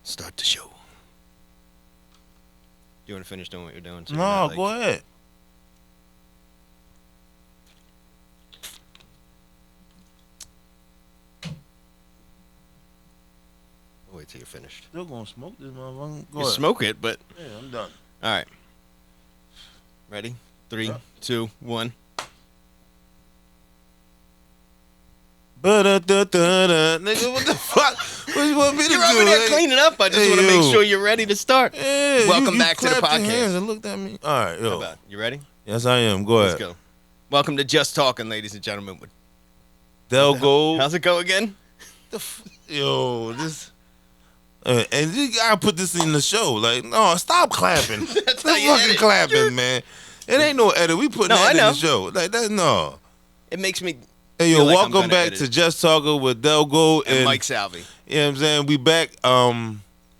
Start the show. You want to finish doing what you're doing? So No, go ahead. I'll wait till you're finished. Still gonna smoke this motherfucker. Go You ahead. smoke it, but Yeah, I'm done. all right. Ready? 3, 2, 1. Nigga, what the fuck? What you want me to do? You're over there cleaning up. I just want to make sure you're ready to start. Yeah, Welcome you back to the clapped your hands podcast. and looked at me. All right, How yo. about? You ready? Yes, I am. Go Let's ahead. go. Welcome to Just Talking, ladies and gentlemen. Dell Gold. How's it go again? Yo, this. And you gotta put this in the show. Like, no, stop clapping. That's Stop how you fucking edit. clapping, man. It ain't no edit. We putting No, that I in know. the show. Like that, no. It makes me. Hey, yo, feel like I'm welcome gonna back edit to it. Just Talking with Dell Gold And Mike Salvi. You know what I'm saying? We back.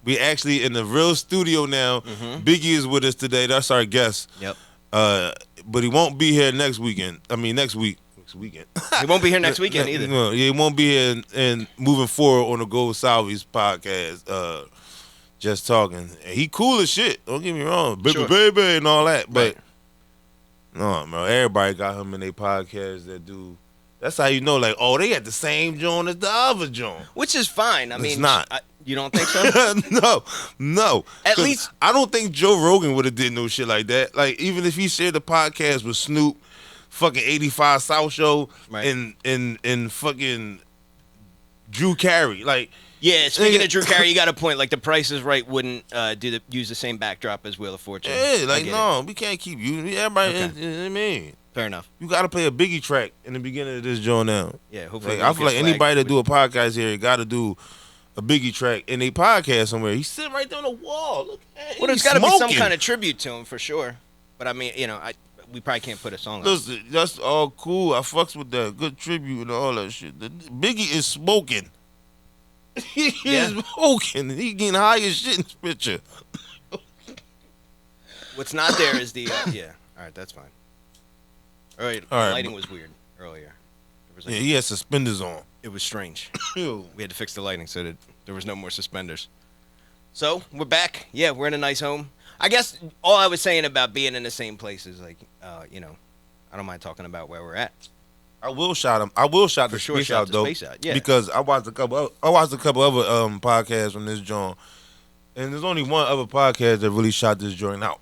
We actually in the real studio now. Biggie is with us today. That's our guest. Yep. But he won't be here next weekend. I mean, next week. Next weekend. He won't be here next weekend either. No, he won't be here and moving forward on the Gold Salvi's podcast. Just Talking. And he cool as shit. Don't get me wrong. Baby, Sure. baby, and all that. But Right. no, man. Everybody got him in their podcast that do. That's how you know, like, oh, they got the same joint as the other joint. Which is fine. I It's mean, not. You don't think so? No. At 'Cause least- I don't think Joe Rogan would have did no shit like that. Like, even if he shared the podcast with Snoop, fucking 85 South Show, Right. and fucking Drew Carey. Like, Yeah, speaking Nigga. of Drew Carey, you got a point. Like, The Price is Right wouldn't use the same backdrop as Wheel of Fortune. yeah, I like, get no, we can't keep you. Everybody, Okay. you know what I mean? it. Fair enough. You got to play a Biggie track in the beginning of this joint now. Yeah, hopefully. Like, I feel like anybody that do a podcast here got to do a Biggie track in a podcast somewhere. He's sitting right there on the wall. Look at him. Well, there's He's got to be some smoking. kind of tribute to him for sure. But I mean, we probably can't put a song on. Listen, that's all cool. I fucks with that. Good tribute and all that shit. Biggie is smoking. He Yeah. is smoking. He getting high as shit in this picture. What's not there is the yeah. All right, that's fine. All right, All right, lighting was weird earlier. There was Yeah, he has suspenders on. It was strange. Ew. We had to fix the lighting so that there was no more suspenders. So we're back. Yeah, we're in a nice home. I guess all I was saying about being in the same place is like, I don't mind talking about where we're at. I will shout him. I will shout For the sure, space shout out the though, space out, yeah. because I watched a couple other podcasts from this joint, and there's only one other podcast that really shot this joint out,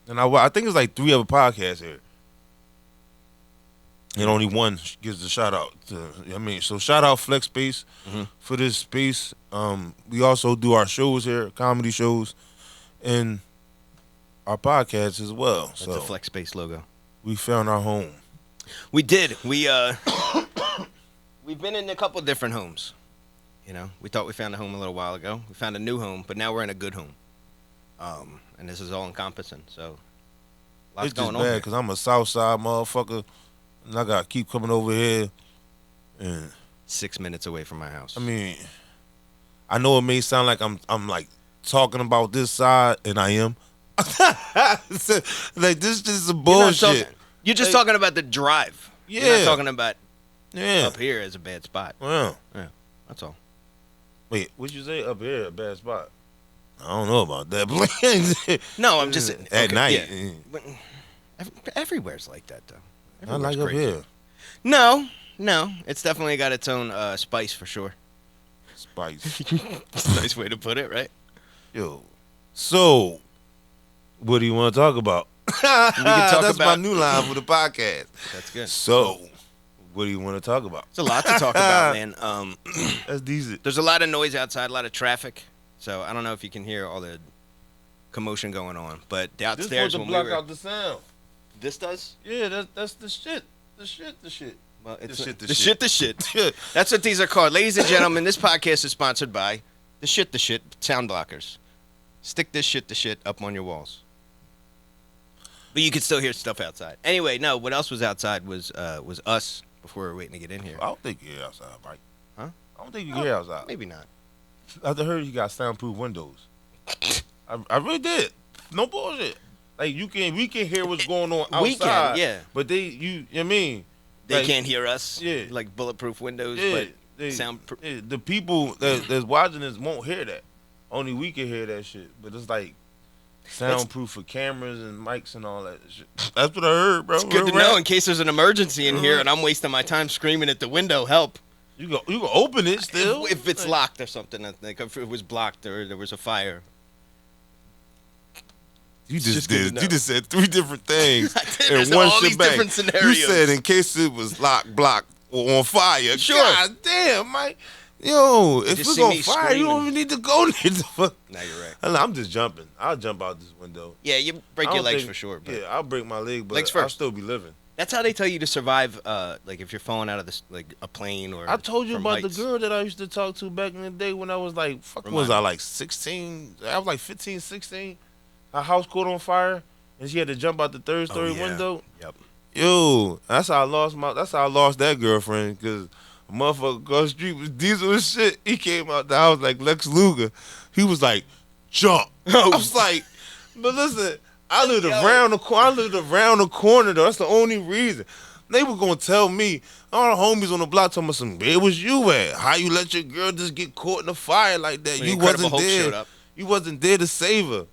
and I think it's like 3 other podcasts here, and only one gives the shout out. So shout out Flex Space for this space. We also do our shows here, comedy shows, and our podcasts as well. That's So the Flex Space logo. we found our home. We did. We've been in a couple different homes. We thought we found a home a little while ago. We found a new home, but now we're in a good home. And this is all encompassing. So lots It's just going on. bad here. because I'm a South Side motherfucker, and I gotta keep coming over here. And 6 minutes away from my house. I mean, I know it may sound like I'm like talking about this side, and I am. Like this is some bullshit. You're just Like- talking about the drive. You're Yeah. not talking about Yeah. up here as a bad spot. Well, Yeah, that's all. wait, what'd you say? Up here, a bad spot. I don't know about that. No, I'm just at okay, night. yeah. But everywhere's like that though. I like Everywhere's up crazy. here. No, it's definitely got its own spice for sure. Spice. That's a nice way to put it, right? Yo. So, what do you want to talk about? talk That's about- my new line for the podcast. That's good. So, what do you want to talk about? It's a lot to talk about, man. That's decent. There's a lot of noise outside, a lot of traffic. So I don't know if you can hear all the commotion going on, but This downstairs was to when block we were, out the sound. this does. Yeah, that's the shit. The shit. Well, it's The shit. the shit. That's what these are called, ladies and gentlemen. This podcast is sponsored by the shit sound blockers. Stick this shit up on your walls. But you can still hear stuff outside. Anyway, no. What else was outside was us before we were waiting to get in here. I don't think you hear outside, Mike. Huh? I don't think you can hear outside. Maybe not. I heard you got soundproof windows. I really did. No bullshit. Like we can hear what's going on outside. We can, yeah. But you know what I mean? They Like, can't hear us. Yeah. Like bulletproof windows, Yeah, but sound. the people that's watching this won't hear that. only we can hear that shit. But it's like soundproof for cameras and mics and all that shit. That's what I heard, bro. It's good to know in case there's an emergency in here and I'm wasting my time screaming at the window, help. You can open it still If it's locked or something, like if it was blocked or there was a fire. You just said 3 different things There's in one all these shebang. different scenarios. You said in case it was locked, blocked, or on fire. Sure. God damn, Mike. Yo, if just it's see on me fire, you don't even need to go near the fuck. No, you're right. I'm just jumping. I'll jump out this window. Yeah, you break your legs for sure. But Yeah, I'll break my leg, but legs I'll first. still be living. that's how they tell you to survive. Like if you're falling out of this, like a plane or. I told you from about heights. the girl that I used to talk to back in the day when I was like, Remind me. like 16? I was like 15, 16. Her house caught on fire, and she had to jump out the third-story window. Yep. Yo, that's how I lost that girlfriend, because a motherfucker across the street was diesel as shit. He came out the house like Lex Luger. He was like, jump. I was like, but listen, I lived around the corner though. That's the only reason. They were gonna tell me, all the homies on the block told me some, where was you at? How you let your girl just get caught in the fire like that? When You Incredible wasn't Hulk there. showed up. You wasn't there to save her.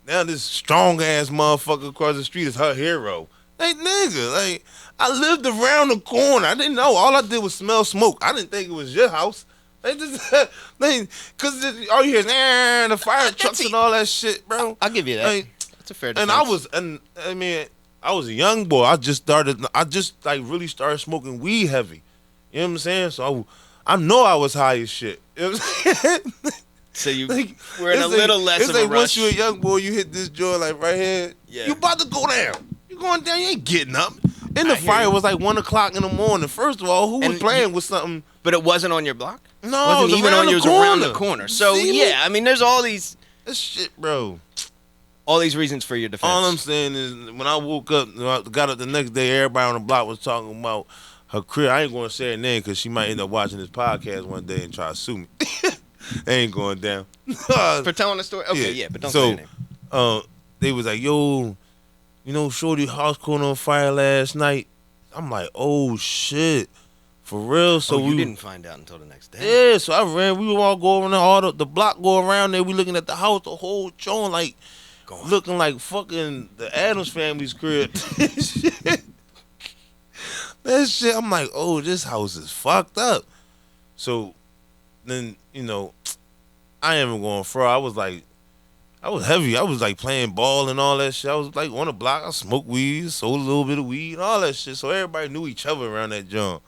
Now this strong ass motherfucker across the street is her hero. Like, nigga, like, I lived around the corner. I didn't know. All I did was smell smoke. I didn't think it was your house. They just, cause all you hear is the fire trucks and all that shit, bro. I'll give you that. Like, That's a fair defense. I was a young boy. I just like really started smoking weed heavy. You know what I'm saying? So I know I was high as shit. You know what I'm saying? So you Like, we're in a it's little like, less it's of a like rush. once you're a young boy, you hit this joint like right here. Yeah. You about to go down. You going down, you ain't getting up. And the I hear fire you. was like 1 o'clock in the morning. First of all, who was And playing with something? But it wasn't on your block? No, Wasn't it was even around on the yours, corner. around the corner. So See me? yeah, I mean there's all these This shit, bro. reasons for your defense. All I'm saying is when I woke up, got up the next day, everybody on the block was talking about her crib. I ain't going to say her name because she might end up watching this podcast one day and try to sue me. They ain't going down. For telling the story? Okay, yeah, but don't say your name. They was like, yo, Shorty house caught on fire last night. I'm like, oh, shit. For real? So you we didn't find out until the next day. Yeah, so I ran. We would all go around there, all the block go around there. We looking at the house, the whole chon, like, looking like fucking the Addams family's crib. That shit, I'm like, oh, this house is fucked up. So then, I ain't even going for. I was heavy. I was like playing ball and all that shit. I was like on the block. I smoked weed, sold a little bit of weed, and all that shit. So everybody knew each other around that joint.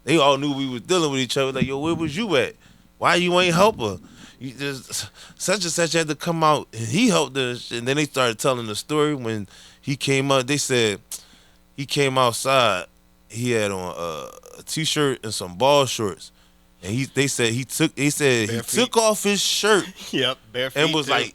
They all knew we was dealing with each other. Like, yo, where was you at? Why you ain't help her? You just such and such had to come out and he helped us. And then they started telling the story when he came out. They said he came outside. He had on a t-shirt and some ball shorts. And they said he took off his shirt. Yep, bare feet And was too. like,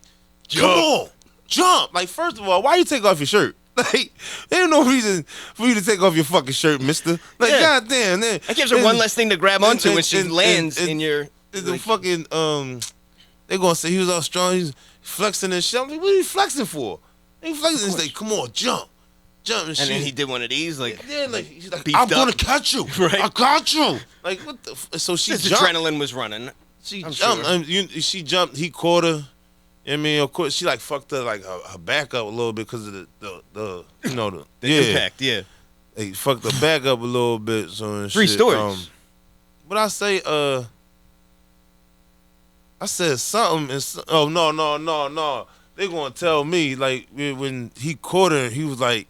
come on, jump. Like, first of all, why you take off your shirt? Like, there ain't no reason for you to take off your fucking shirt, mister. Like, Yeah. goddamn. That gives her one less thing to grab onto when she lands in your. The fucking they gonna say he was all strong. He's flexing and shit. I'm like, what are you flexing for? He flexing. He's like, come on, jump and shit. And then he did one of these, like, Yeah, like he's like, beefed I'm up. gonna catch you. Right. I got you. Like, what the? So she his jumped. adrenaline was running. She I'm jumped. sure. She jumped. He caught her. I mean, of course, she like fucked her like her back up a little bit because of the Impact, yeah. They fucked her back up a little bit. So and 3 shit. stories. But I say, I said something. Oh no. They gonna tell me like when he caught her, he was like,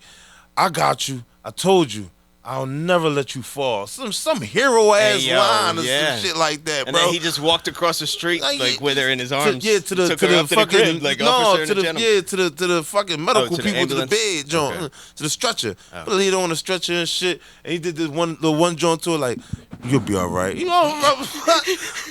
"I got you. I told you. I'll never let you fall." Some hero ass line or some shit like that, And bro. then he just walked across the street, like with her in his arms. to the took her up to fucking the crib, like officer to and a gentleman. to the fucking medical to the people to the ambulance? bed joint, Okay. to the stretcher. Oh. Put it on the stretcher and shit. And he did the one joint to her like, "You'll be all right."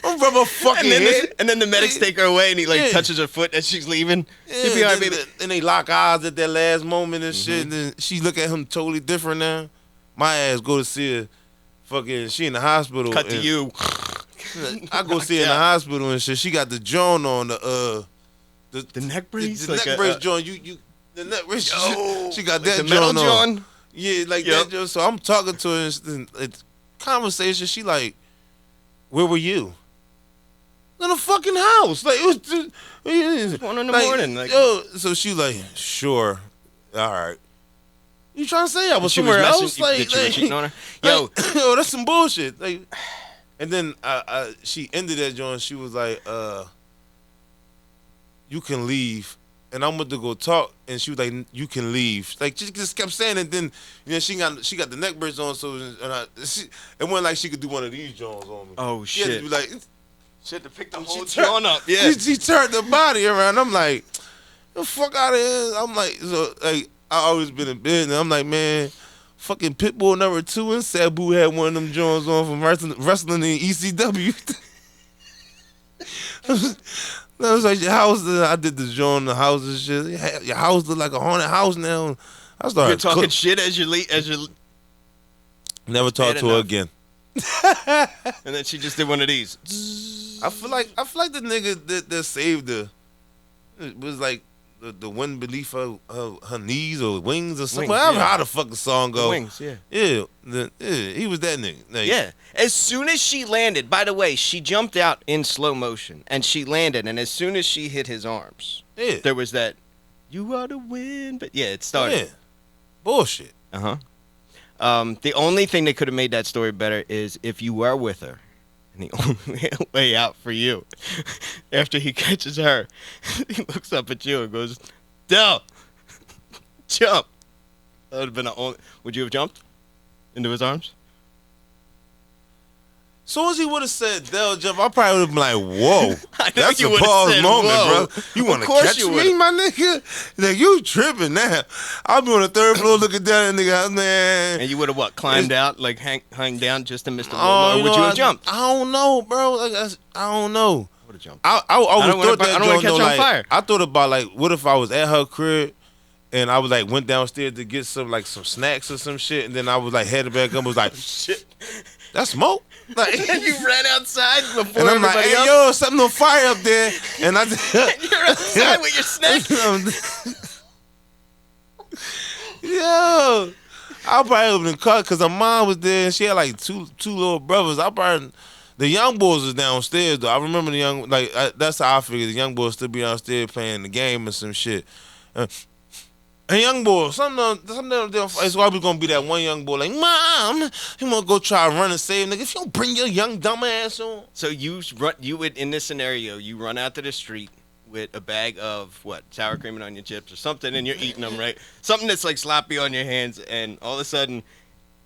I'm rub a fucking head. And then the medics take her away, and he like Yeah. touches her foot as she's leaving. Yeah, You'll be all right, and baby. then they lock eyes at that last moment and shit. And then she look at him totally different now. My ass go to see her. Fucking, she in the hospital. Cut to you. I go see her in the hospital and shit. She got the joint on the neck brace, the like neck a- brace joint. The neck brace. Yo, she got like that the metal joint on. John. Yeah, like Yep. that joint. So I'm talking to her and it's conversation. She like, where were you? in the fucking house. Like, it was 1 in the morning. Like, yo, so she like, sure, all right. You trying to say I was she somewhere was else? That you were cheating on her? Yo, yo, that's some bullshit. Like, and then she ended that joint. She was like, you can leave. And I went to go talk, and she was like, "You can leave." Like, she just kept saying it. Then, she got the neck brace on, so it wasn't like she could do one of these joints on me. Oh she had shit! to be like, she had to pick the whole joint up. Yeah, she turned the body around. I'm like, the fuck out of here. I'm like, so like I always been in business. I'm like, man, fucking Pitbull #2 and Sabu had one of them joints on from wrestling in ECW. I was like, your house. I did the joint in the house and shit. Your house look like a haunted house now. I started. You're talking shit as you never talked to her again. And then she just did one of these. I feel like the nigga that saved her. It was like the wind beneath her knees or wings or something. I don't know how the fuck the song go. The wings, yeah. Yeah, he was that nigga. Like, yeah. As soon as she landed, by the way, she jumped out in slow motion and she landed, and as soon as she hit his arms, there was that, "You are the wind," but yeah, it started. Yeah. Bullshit. The only thing that could have made that story better is if you were with her. And the only way out for you, after he catches her, he looks up at you and goes, "Dell, jump." That would have been the only. Would you have jumped into his arms? As soon as he would have said Dell jump, I probably would have been like, whoa. That's you a would've pause said, moment, whoa. bro. You want to course catch you me, would've. my nigga? Like, you tripping now. I'll be on the third floor looking down at the nigga, man. And you would have what? Climbed out, like hung down just to miss the Oh, or would you have jumped? I don't know, bro. Like, I don't know. I would have jumped. I always thought that I don't want to catch on like, fire. I thought about, like, what if I was at her crib and I was like went downstairs to get some snacks or some shit, and then I was like headed back up, was like, Shit. that's smoke. Like, You ran outside before and I'm like, everybody hey, else. yo, something on fire up there. And I You're outside with your snack. Yo, I probably have been cut because her mom was there and she had like two little brothers. The young boys was downstairs though. I remember the young, that's how I figured the young boys still be downstairs playing the game or some shit. And young boy, some of them, it's always gonna be that one young boy like, "Mom, he wanna go try to run and save nigga. If you don't bring your young dumb ass on." So you would, in this scenario, you run out to the street with a bag of what, sour cream and onion chips or something, and you're eating them, right? Something that's like sloppy on your hands, and all of a sudden,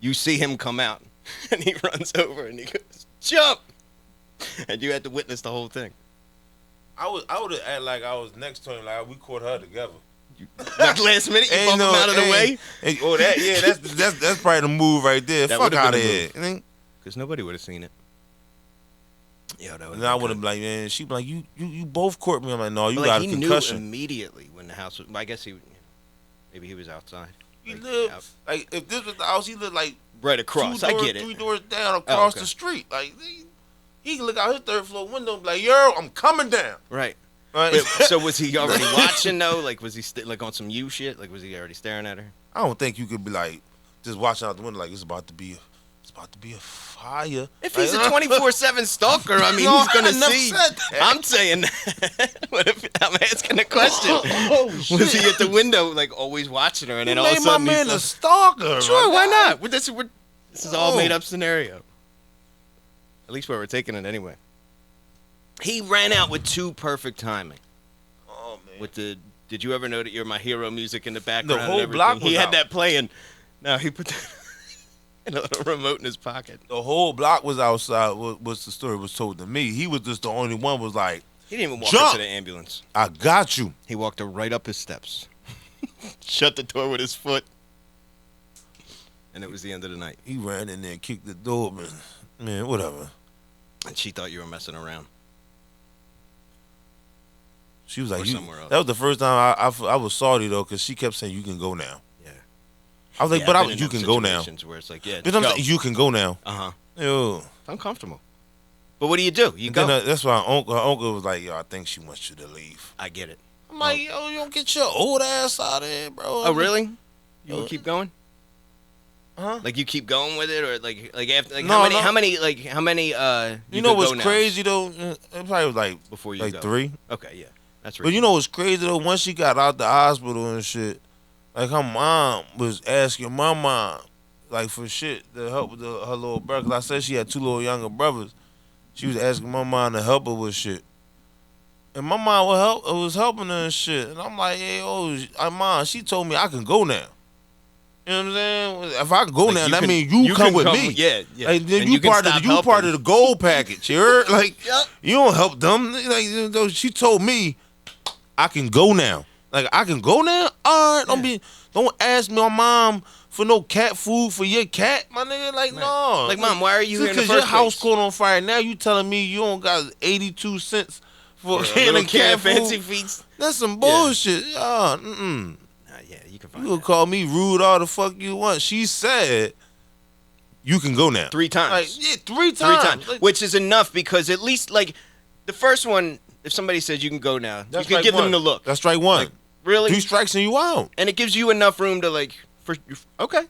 you see him come out, and he runs over and he goes, "Jump!" And you had to witness the whole thing. I would have acted like I was next to him, like we caught her together. Like last minute, you bump him out of the way. That's probably the move right there. That Fuck would've out been of a here. Because nobody would have seen it. Yeah, that would. And I would have been like, man, she'd be like, you both caught me. I'm like, no, you But got a he concussion. knew immediately when the house was. I guess maybe he was outside. He Like, lived out- like if this was the house, he lived like right across. I get it. 3 doors down across okay. the street. Like he can look out his third floor window and be like, yo, I'm coming down. Right. Right? Wait, so was he already watching though? Like was he like on some you shit? Like was he already staring at her? I don't think you could be like just watching out the window like it's about to be a fire. If he's a 24/7 stalker, I mean, he's gonna see. That. I'm saying that. What if I'm asking a question? Oh, Was he at the window, like always watching her, and then You all of a made my sudden man he's a stalker. sure, my why guy. not? This is all made up scenario. At least where we're taking it anyway. He ran out with 2 perfect timing. Oh man. With the did you ever know that you're my hero music in the background? whole and block everything? He was had out. that playing. No, he put that in a little remote in his pocket. The whole block was outside. Was the story was told to me. He was just the only one. Was like, He didn't even walk Jump! into the ambulance. I got you. He walked her right up his steps, shut the door with his foot, and it was the end of the night. He ran in there and kicked the door, man, whatever. And she thought you were messing around. She was like, Or somewhere else. that was the first time I was salty though, because she kept saying you can go now. Yeah. I was like, Yeah, but I've been in you them can go now. situations where it's like, yeah, But I'm go. like, you can go now. Uh-huh. Yo. It's uncomfortable. But what do? You And go. then, that's why her uncle was like, yo, I think she wants you to leave. I get it. I'm like, yo, you don't get your old ass out of here, bro. Oh, really? You would keep going? Huh? Like you keep going with it, or like after like No, how many You know what's could go now crazy though? It probably was like before you like go? 3. Okay, yeah, that's But you know what's crazy though? Once she got out the hospital and shit, like her mom was asking my mom, like for shit to help with her little brother. 'Cause I said she had 2 little younger brothers. She was asking my mom to help her with shit. And my mom was helping her and shit. And I'm like, hey, mom, she told me I can go now. You know what I'm saying? If I can go Like, now, you that can- means you come can with me. Yeah, yeah. Like then And you can part of stop the, you part helping. of the gold package. You heard? Like Yep. you don't help them. Like she told me I can go now. Like I can go now. All right, don't ask my mom for no cat food for your cat, my nigga. Like no. Like, Mom, why are you here in the Because your first house place? caught on fire. Now you telling me you don't got 82 cents for a a can little of can cat of fancy food? feeds. That's some bullshit. Yeah. Yeah, you can find You can that. call me rude all the fuck you want. She said you can go now. 3 times. Like, yeah, 3 times. 3 times, Like, which is enough because at least like the first one, if somebody says you can go now, you that's can strike give them one. the look. That's strike one. Like, really? 3 strikes and you out. And it gives you enough room to like okay.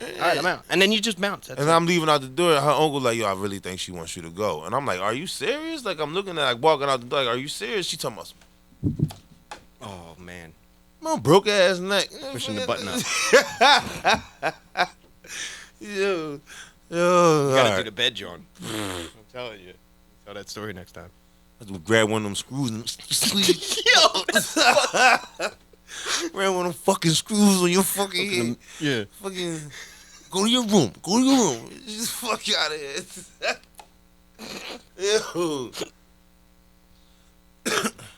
All right, I'm out. And then you just bounce. That's And it. I'm leaving out the door. Her uncle like, yo, I really think she wants you to go. And I'm like, are you serious? Like I'm looking at like walking out the door. Like, are you serious? She talking about Oh man, my broke ass neck. pushing the button up. Yo, You gotta all do the bed, John. I'm telling you. Tell that story next time. right. Grab one of them screws and Yo, that's grab one of them fucking screws on your fucking head. yeah. Fucking go to your room. Go to your room. Just fuck you out of here. Ew.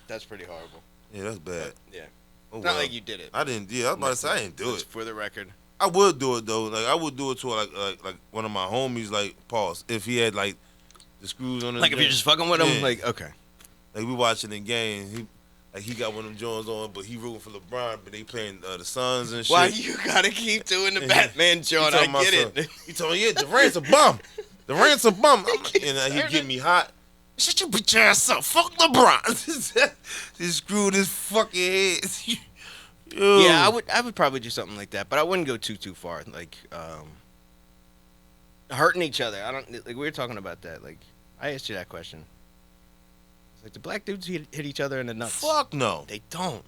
That's pretty horrible. Yeah, that's bad. Yeah. Oh, Not well. like you did it. I didn't. Yeah, I was about to say I didn't do Just it. for the record. I would do it though. Like I would do it to like one of my homies. Like pause if he had like the screws on his. Like if you're just fucking with him, Yeah. like okay. Like we watching the game. He got one of them Jones on, but he rooting for LeBron. But they playing the Suns and shit. Why you gotta keep doing the And Batman, John? he I talking about get some- it. He told me, yeah, Durant's a bum. Durant's a bum. And he get me hot. Shut your bitch ass up. Fuck LeBron. Just screw this fucking head. Yo. Yeah, I would probably do something like that, but I wouldn't go too far. Like hurting each other. I don't like we were talking about that. Like I asked you that question. It's like the black dudes hit each other in the nuts. Fuck no. They don't.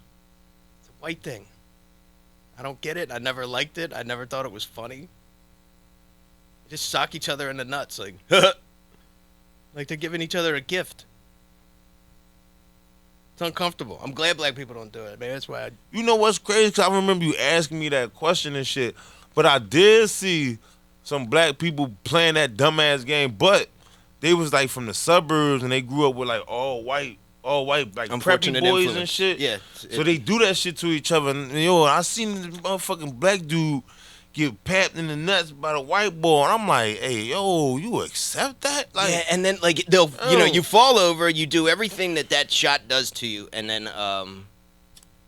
It's a white thing. I don't get it. I never liked it. I never thought it was funny. They just sock each other in the nuts, like like they're giving each other a gift. It's uncomfortable. I'm glad black people don't do it, man. That's why. You know what's crazy? 'Cause I remember you asking me that question and shit. But I did see some black people playing that dumbass game. But they was like from the suburbs and they grew up with like all white like preppy Unfortunate boys influence. and shit. Yeah. So they do that shit to each other. And yo, I seen the motherfucking black dude get papped in the nuts by the white boy. And I'm like, hey, yo, you accept that? Like, yeah, and then like they'll you fall over, you do everything that shot does to you, and then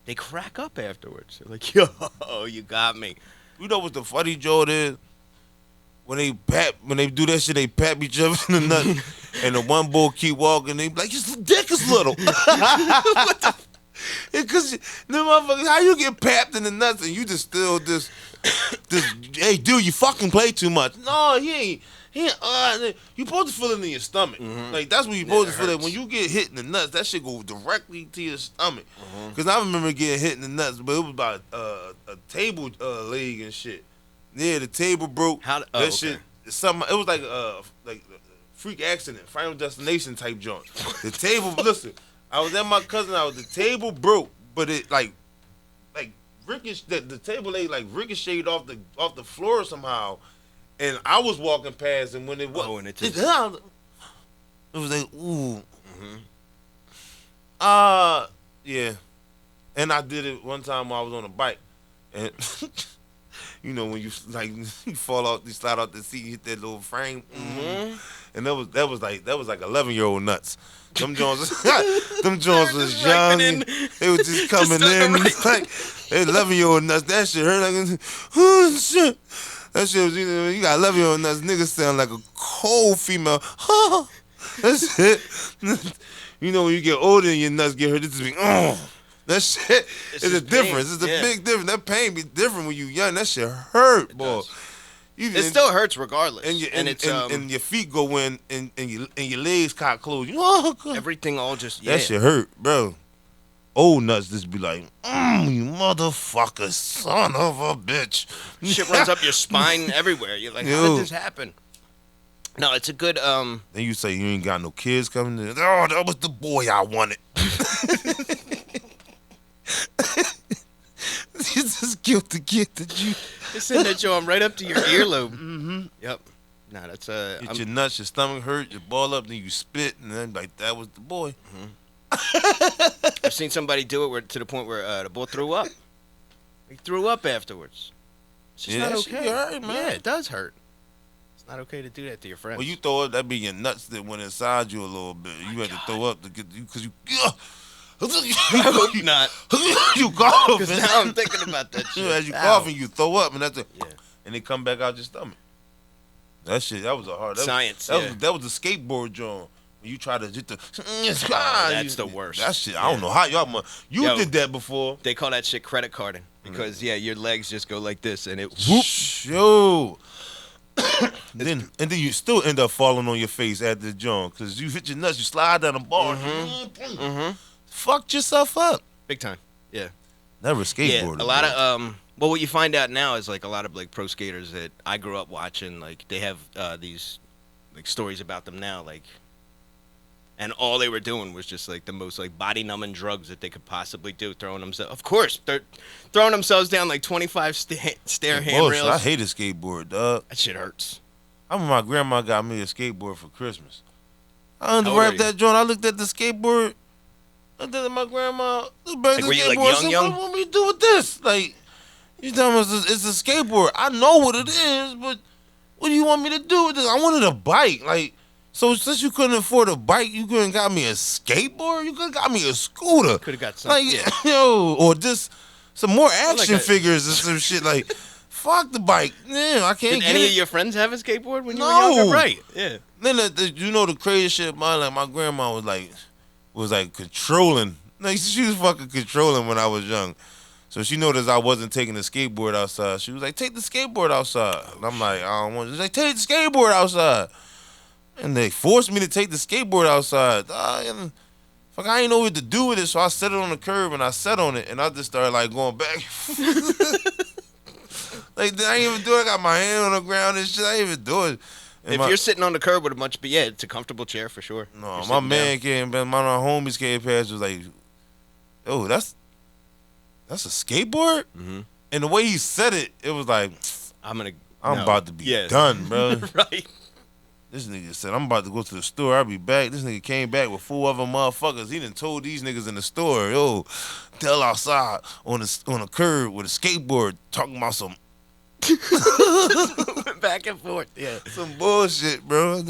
they crack up afterwards. They're like, yo, you got me. you know what the funny joke is? When they do that shit, they pap each other in the nuts, and the one boy keep walking. They be like, his dick is little. Because the motherfuckers, how you get papped in the nuts and you just still this, hey dude, you fucking play too much. No, he ain't. You supposed to feel it in your stomach. Like that's what you supposed to feel it. When you get hit in the nuts, that shit go directly to your stomach. Cause I remember getting hit in the nuts, but it was about a table leg and shit. Yeah, the table broke. That shit. Something. It was like freak accident, Final Destination type joint. The table. Listen, I was at my cousin house. The table broke, but it like the table leg like ricocheted off the floor somehow. And I was walking past, and when it was, and it just... it was like, ooh. Yeah. And I did it one time while I was on a bike, and you know when you like you fall off, you slide off the seat, you hit that little frame, and that was like 11-year-old nuts. Them Jones, was young. They were just coming in like 11-year-old nuts. That shit hurt like, oh shit. That shit was, you got 11-year-old nuts. Niggas sound like a cold female. That's it. You know when you get older and your nuts get hurt, it's be, that shit is a difference. It's a big difference. That pain be different when you young. That shit hurt, boy. It still hurts regardless. And your feet go in and your legs cock closed. Oh, God. Everything all just That shit hurt, bro. Old nuts just be like, you motherfucker, son of a bitch. Shit runs up your spine everywhere. You're like, how did this happen? No, it's a good Then you say you ain't got no kids coming in. Oh, that was the boy I wanted. It's just guilty kid that you. They send that arm right up to your earlobe. Mm-hmm. Yep. Nah, that's Get your nuts, your stomach hurt, your ball up, then you spit, and then like that was the boy. Mm-hmm. I've seen somebody do it to the point where the boy threw up. He threw up afterwards. It's just not okay. Be hurt, man. Yeah, it does hurt. It's not okay to do that to your friends. Well, you throw up, that be your nuts that went inside you a little bit. You had to throw up to get you because you. I hope not. You coughing. Because now I'm thinking about that shit. As you coughing, you throw up, and that's and they come back out your stomach. That shit, that was a hard science. That was the skateboard drawing. When you try to get the that's the worst. That shit, I don't know how y'all. You did that before. They call that shit credit carding because your legs just go like this and it whoop. Yo. then you still end up falling on your face at the joint because you hit your nuts. You slide down the bar. Mm-hmm. Fucked yourself up. Big time. Yeah. Never skateboarded. Yeah, a lot of well, what you find out now is like a lot of like pro skaters that I grew up watching, like they have these like stories about them now, like, and all they were doing was just like the most like body numbing drugs that they could possibly do, throwing themselves. Of course, they're throwing themselves down like 25 stair handrails. I hate a skateboard, dog. That shit hurts. I remember my grandma got me a skateboard for Christmas. I unwrapped that joint. I looked at the skateboard. And then my grandma, like, were you like young? What want me to do with this? Like, you telling me it's a skateboard. I know what it is, but what do you want me to do with this? I wanted a bike. Like, so since you couldn't afford a bike, you couldn't got me a skateboard? You could have got me a scooter. Could have got something. Like, or just some more action figures or some shit. Like, fuck the bike. Yeah, I can't get it. Did any of your friends have a skateboard when you were younger? Right, yeah. Then, the crazy shit, like, my grandma was like controlling. Like, she was fucking controlling when I was young. So she noticed I wasn't taking the skateboard outside. She was like, take the skateboard outside. And I'm like, I don't want to. She's like, take the skateboard outside. And they forced me to take the skateboard outside. Fuck, I ain't know what to do with it, so I set it on the curb and I sat on it and I just started like going back. Like, I ain't even do it. I got my hand on the ground and shit. I ain't even do it. And if you're sitting on the curb with it's a comfortable chair for sure. No, my man came, but my homies came past was like, oh, that's a skateboard? Mm-hmm. And the way he said it, it was like, I'm about to be done, bro. Right. This nigga said, I'm about to go to the store. I'll be back. This nigga came back with 4 other motherfuckers. He done told these niggas in the store, yo, Dell outside on the curb with a skateboard talking about some moving back and forth. Yeah. Some bullshit, bro.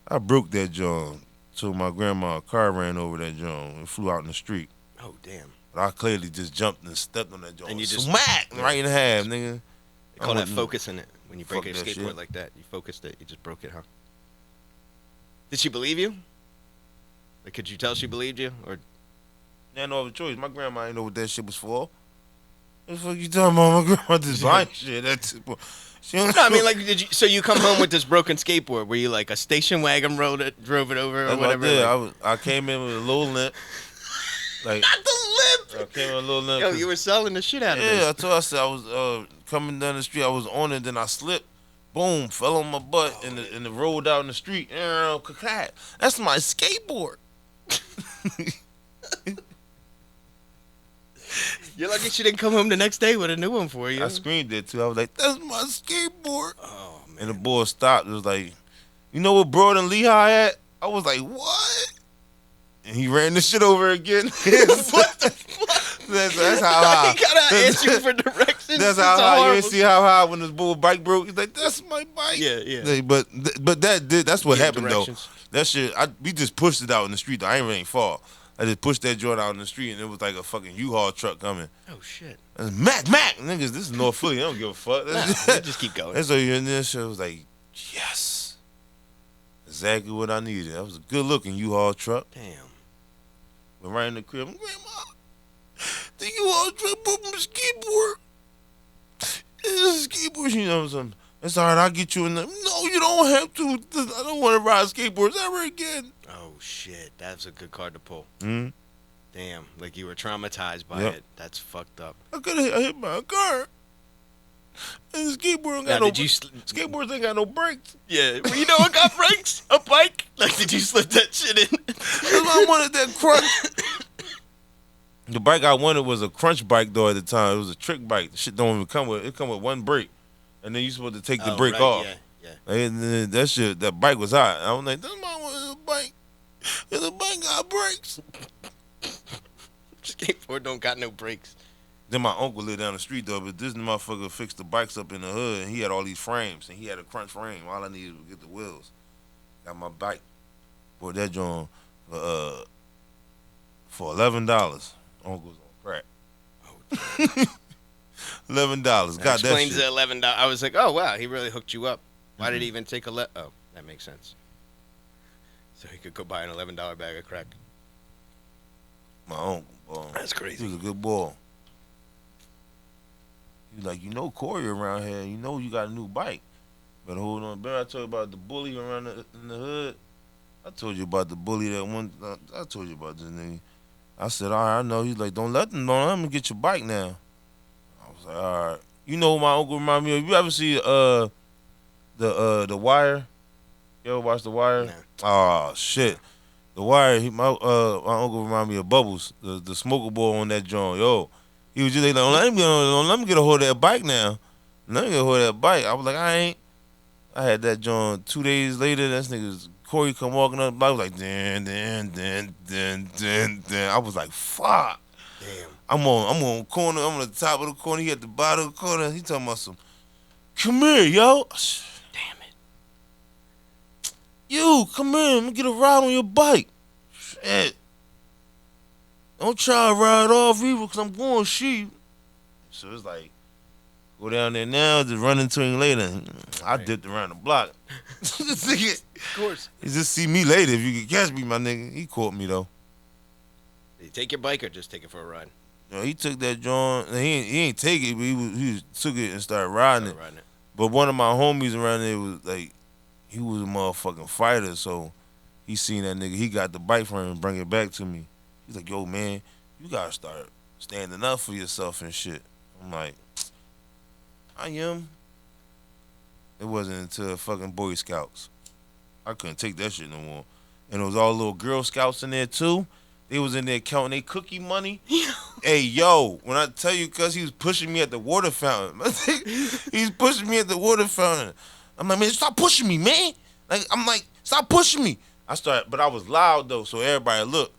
I broke that joint. So my grandma's car ran over that joint and flew out in the street. Oh, damn. But I clearly just jumped and stepped on that joint. And you just smack right in half, nigga. They call that focusing it. When you break a skateboard like that, you focused it. You just broke it, huh? Did she believe you? Like, could you tell she believed you? Or yeah, no other choice. My grandma ain't know what that shit was for. What the fuck you talking about? My grandma just buying shit. I mean, like, so you come home with this broken skateboard? Were you like a station wagon drove it over, or whatever? I came in with a little limp. Like, not the limp. I came in with a little limp. Yo, you were selling the shit out of it. Yeah, I said I was coming down the street. I was on it, then I slipped. Boom, fell on my butt and it rolled out in the street. That's my skateboard. You're lucky she didn't come home the next day with a new one for you. I screamed it too. I was like, that's my skateboard. Oh, man. And the boy stopped. It was like, you know what Broad and Lehigh at? I was like, what? And he ran the shit over again. What the fuck? That's how high. He gotta ask you for directions. That's how high. You didn't see how high when this bull bike broke. He's like, that's my bike. Yeah. But that's what happened though. That shit, we just pushed it out in the street. I ain't really fall. I just pushed that joint out in the street, and it was like a fucking U-Haul truck coming. Oh, shit. Mac, niggas, this is North Philly. I don't give a fuck. Just keep going. And so you're in this shit, I was like, yes. Exactly what I needed. That was a good-looking U-Haul truck. Damn. Went right in the crib. Grandma, the U-Haul truck broke my skateboard. It's a skateboard. You know something. It's all right, I'll get you in the. No, you don't have to. I don't want to ride skateboards ever again. Oh shit, that's a good card to pull. Mm. Damn, like you were traumatized by Yep. it. That's fucked up. I could have hit my car. And the skateboard ain't Now, got no. did you? Skateboards ain't got no brakes. Yeah, well, you know what got brakes? A bike. Like, did you slip that shit in? That's why I wanted that crunch. The bike I wanted was a crunch bike though at the time. It was a trick bike. The shit don't even come with. It come with one brake, and then you supposed to take the brake right, off. Yeah. And then that shit, that bike was hot. I was like, this motherfucker is a bike. And the bike got brakes. Skateboard don't got no brakes. Then my uncle lived down the street though, but this motherfucker fixed the bikes up in the hood, and he had all these frames, and he had a crunch frame. All I needed was get the wheels. Got my bike. Bought that joint for $11. Uncle's on crack. $11. Got that Explains shit. the $11. I was like, oh wow, he really hooked you up. Why did he even take a Oh, that makes sense. So he could go buy an $11 bag of crack. My uncle, boy. That's crazy. He was a good boy. He was like, Corey around here. You got a new bike. But hold on, remember I told you about the bully around in the hood? I told you about the bully that one. I told you about this nigga. I said, all right, I know. He's like, don't let him get your bike now. I was like, all right. You know what my uncle remind me of? You ever see The Wire? You ever watch The Wire? No. Oh shit. The Wire, my uncle remind me of Bubbles, the smoker boy on that joint. Yo, he was just like, don't let me get a hold of that bike now. Let me get a hold of that bike. I was like, I ain't. I had that joint 2 days later. That nigga's Corey come walking up. I was like, then. I was like, fuck. Damn. I'm on corner. I'm on the top of the corner. He at the bottom of the corner. He talking about some. Come here, yo. Damn it. You, come here. Let me get a ride on your bike. Shit. Don't try to ride off either, because I'm going to shoot you. So it's like, go down there now, just run into him later. I dipped around the block. Of course. He just see me later if you can catch me, my nigga. He caught me, though. Did you take your bike or just take it for a ride? He took that joint. He ain't take it, but he took it and started riding it. But one of my homies around there was like, he was a motherfucking fighter, so he seen that nigga. He got the bike from him and bring it back to me. He's like, yo, man, you gotta start standing up for yourself and shit. I'm like, I am. It wasn't until fucking Boy Scouts. I couldn't take that shit no more. And it was all little Girl Scouts in there too. They was in there counting their cookie money. Hey, yo, when I tell you, cuz he was pushing me at the water fountain. He's pushing me at the water fountain. I'm like, man, stop pushing me, man. I'm like, stop pushing me. But I was loud though, so everybody looked.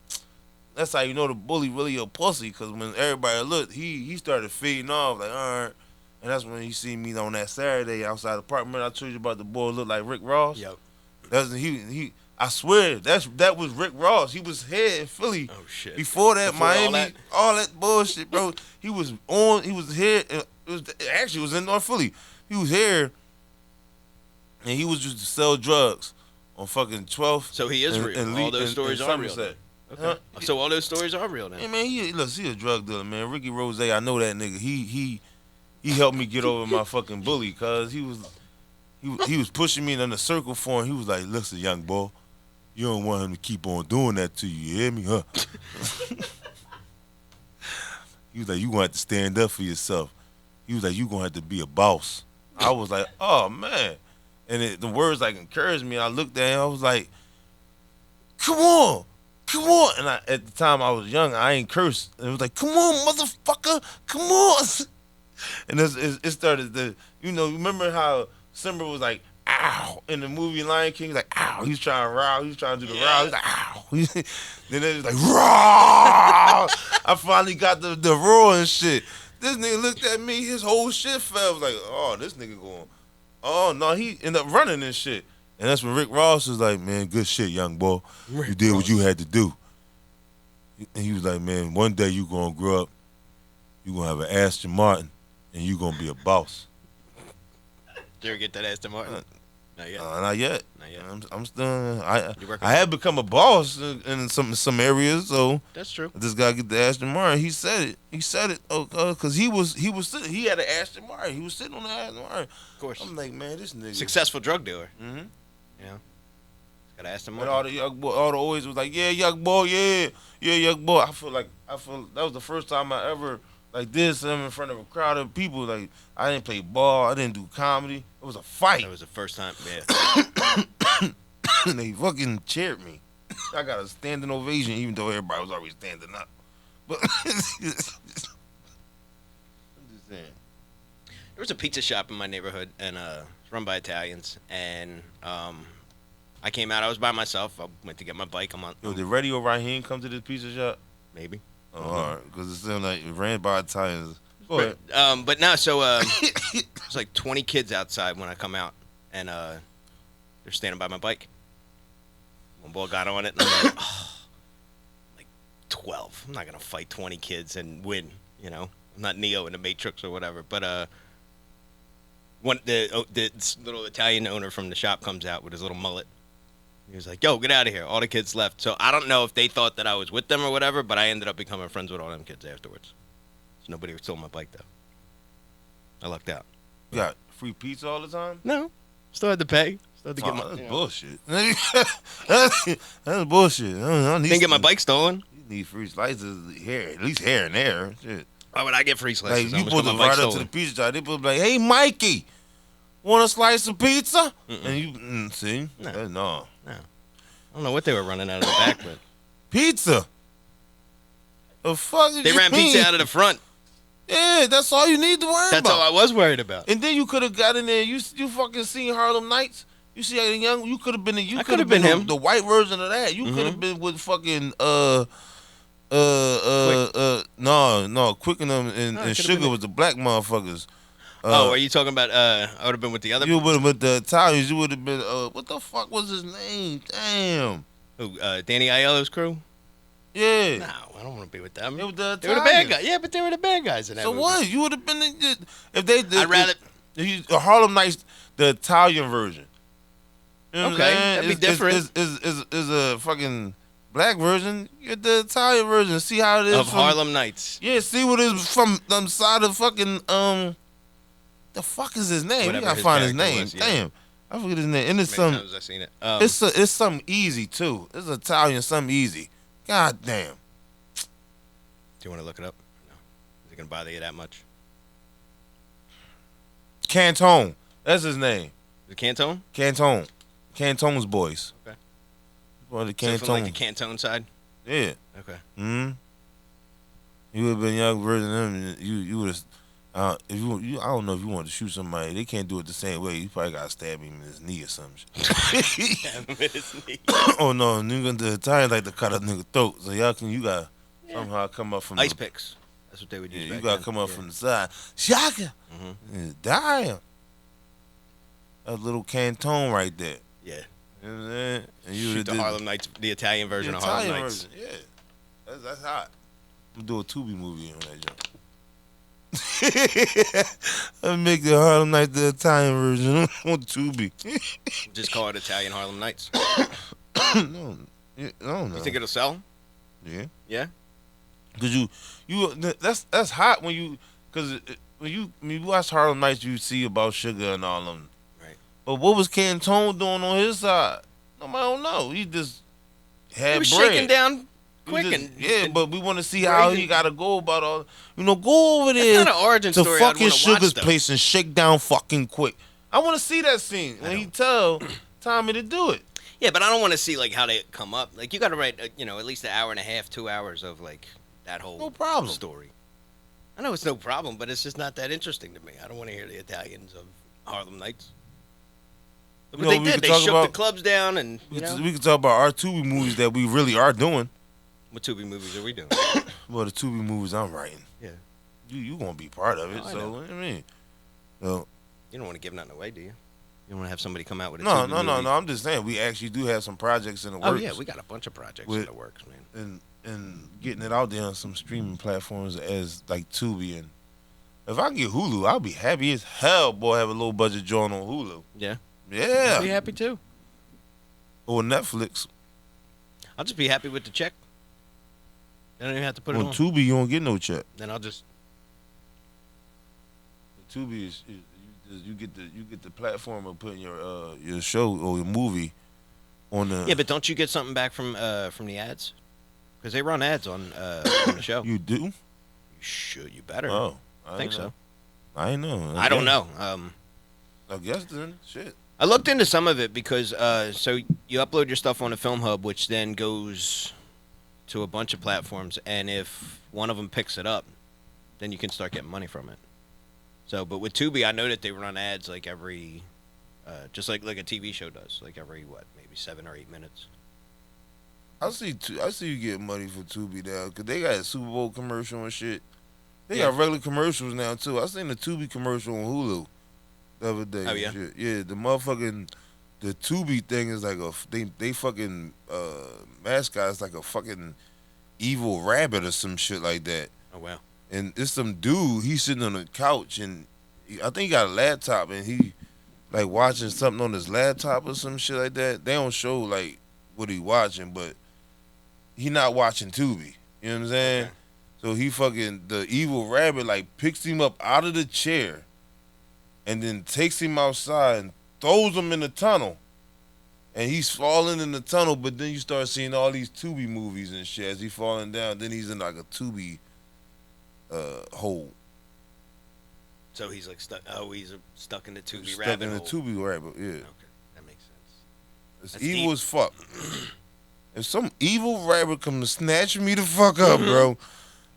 That's how you know the bully really a pussy, because when everybody looked, he started fading off, like, all right. And that's when he see me on that Saturday outside the apartment. I told you about the boy looked like Rick Ross. Yep. That's he. I swear that was Rick Ross. He was here in Philly. Oh shit. Before that, Before Miami, all that bullshit, bro. He was here. It was in North Philly. He was here, and he was just to sell drugs on fucking 12th. So he is real. All those stories are real. Okay. Huh? So all those stories are real now. Yeah, man. He a drug dealer, man. Ricky Rose, I know that nigga. He helped me get over my fucking bully, cause he was pushing me in the circle for him. He was like, listen, young boy, you don't want him to keep on doing that to you. You hear me, huh? He was like, you gonna have to stand up for yourself. He was like, you gonna have to be a boss. I was like, oh man. And the words like encouraged me. I looked at him. I was like, come on. And at the time I was young, I ain't cursed. And it was like, come on, motherfucker, come on. And it started to, remember how Simba was like, ow, in the movie Lion King, like, ow. He's trying to row. He's trying to do the row. He's like, ow. Then it was like, raw. I finally got the roar and shit. This nigga looked at me. His whole shit fell. I was like, oh, this nigga going. Oh, no, he ended up running and shit. And that's when Rick Ross was like, man, good shit, young boy. You did what you had to do. And he was like, man, one day you going to grow up. You going to have an Aston Martin. And you going to be a boss. Did you ever get that Aston Martin? Not yet. Not yet. Not yet. I'm still. I You're working I have become a boss in some areas, so That's true. I just gotta get the Aston Martin. He said it. Oh, cause he was sitting. He had an Aston Martin. He was sitting on the Aston Martin. Of course. I'm like, man, this nigga Successful drug dealer. Mm-hmm. Yeah. Gotta ask them And more. all the young boy, all the always was like, yeah, young boy, yeah, young boy. I feel that was the first time I ever like did something in front of a crowd of people. Like I didn't play ball, I didn't do comedy. It was a fight. That was the first time. Yeah. And they fucking cheered me. I got a standing ovation, even though everybody was already standing up. But I'm just saying. There was a pizza shop in my neighborhood, and it's run by Italians. And I came out. I was by myself. I went to get my bike. Yo, did Radio Raheem come to this pizza shop? Maybe. Oh, all right, because it sounded like it ran by Italians. Go ahead. But no, so there's like 20 kids outside when I come out, and they're standing by my bike. One boy got on it, and I'm like, oh, like 12. I'm not gonna fight 20 kids and win. You know, I'm not Neo in the Matrix or whatever. But the little Italian owner from the shop comes out with his little mullet. He was like, yo, get out of here. All the kids left. So I don't know if they thought that I was with them or whatever, but I ended up becoming friends with all them kids afterwards. So nobody stole my bike, though. I lucked out. You got free pizza all the time? No. Still had to pay. Still had to get my... That's bullshit. That's bullshit. I need Didn't get my bike stolen. You need free slices here, at least here and there. Shit. Why would I get free slices? Like, you put the right up to the pizza shop. They put like, hey, Mikey, want a slice of pizza? Mm-mm. And you, see? No. I don't know what they were running out of the back, but... Pizza? The fuck They ran pizza out of the front. Yeah, that's all you need to worry about. That's all I was worried about. And then you could have got in there. You fucking seen Harlem Nights? You see a young. You could have been. You could have been him. The white version of that. You could have been with fucking no, Quick and them and Sugar was the black motherfuckers. Are you talking about? I would have been with the other. You would have with the Italians. You would have been. What the fuck was his name? Damn. Who? Danny Aiello's crew. Yeah. No, I don't want to be with them. They were the bad guys. Yeah, but they were the bad guys in that. So movie. what? You would have been if they. I'd rather the Harlem Nights, the Italian version. You know okay, that'd be different. Is a fucking black version. Get the Italian version. See how it is of Harlem Nights. Yeah, see what it is from the side of fucking The fuck is his name? Whatever we gotta find his name. Was, yeah. Damn, I forget his name. And it's Many times I've seen it. It's something easy too. It's Italian, something easy. God damn. Do you want to look it up? No. Is it gonna bother you that much? Cantone. That's his name. The Cantone? Cantone. Cantone's boys. Okay. Well, the So Cantone. from like the Cantone side? Yeah. Okay. You would have been young version of him. You would have. If you, I don't know if you want to shoot somebody. They can't do it the same way. You probably gotta stab him in his knee or something. Stab him in his knee. Oh no, nigga, the Italians like to cut a nigga throat. So you gotta somehow come up from ice picks. That's what they would use. Yeah, you back gotta then. come up from the side. Shaka. Yeah, damn. That little Cantone right there. Yeah. You know what I'm saying? And you Shoot the Harlem Nights, the Italian version of Harlem Nights. Version. Yeah, that's hot. I'm gonna do a Tubi movie on that joint. I'll make the Harlem Nights the Italian version on Tubi. Just call it Italian Harlem Nights. No, I don't know. You think it'll sell? Yeah. Yeah. Cause that's hot when you when you watch Harlem Nights, you see about Sugar and all them. Right. But what was Cantone doing on his side? Nobody don't know. He just had He was bread. shaking down quick but we want to see how he got to go about all. Go over there That's not an origin to story I'd fucking wanna Sugar's watch, though. place and shake down fucking quick. I want to see that scene when he tell Tommy to do it. Yeah, but I don't want to see like how they come up. Like you got to write, at least an hour and a half, 2 hours of like that whole No problem. story. I know it's no problem, but it's just not that interesting to me. I don't want to hear the Italians of Harlem Nights. Look what they did. They shook the clubs down, and we can talk about our Tubi movies that we really are doing. What Tubi movies are we doing? Well, the Tubi movies I'm writing. Yeah. You gonna be part of it, I so know. what do you mean? So, You don't want to give nothing away, do you? You don't want to have somebody come out with a no. Tubi movie? I'm just saying we actually do have some projects in the works. Oh yeah, we got a bunch of projects in the works, man. And getting it out there on some streaming platforms as like Tubi, and if I get Hulu, I'll be happy as hell. Boy, have a low budget joint on Hulu. Yeah. Yeah. I'll be happy too. Or Netflix. I'll just be happy with the check. I don't even have to put it On on. Tubi, you don't get no check. Then I'll just. Tubi is you get the platform of putting your show or your movie on the. Yeah, but don't you get something back from the ads? Because they run ads on the show. You do? You should. You better. Oh, I think so. I ain't know. I don't know. I guess then, shit. I looked into some of it because so you upload your stuff on a Film Hub, which then goes to a bunch of platforms, and if one of them picks it up, then you can start getting money from it. So, but with Tubi, I know that they run ads like every, just like a TV show does, like every maybe 7 or 8 minutes. I see you get money for Tubi now because they got a Super Bowl commercial and shit. They Yeah. got regular commercials now too. I seen the Tubi commercial on Hulu the other day. Oh, yeah? Shit. Yeah, the Tubi thing is like they fucking mascot is like a fucking evil rabbit or some shit like that. Oh wow. And it's some dude. He's sitting on the couch and I think he got a laptop and he like watching something on his laptop or some shit like that. They don't show like what he watching, but he not watching Tubi. You know what I'm saying? Okay. So he fucking the evil rabbit like picks him up out of the chair and then takes him outside and throws him in the tunnel. And he's falling in the tunnel, but then you start seeing all these Tubi movies and shit as he falling down. Then he's in like a Tubi hole. So he's like stuck. Oh, he's stuck in the Tubi Stuck rabbit in the hole. Tubi rabbit, yeah. Okay, that makes sense. It's That's evil deep. as fuck. If some evil rabbit come to snatch me the fuck up, bro,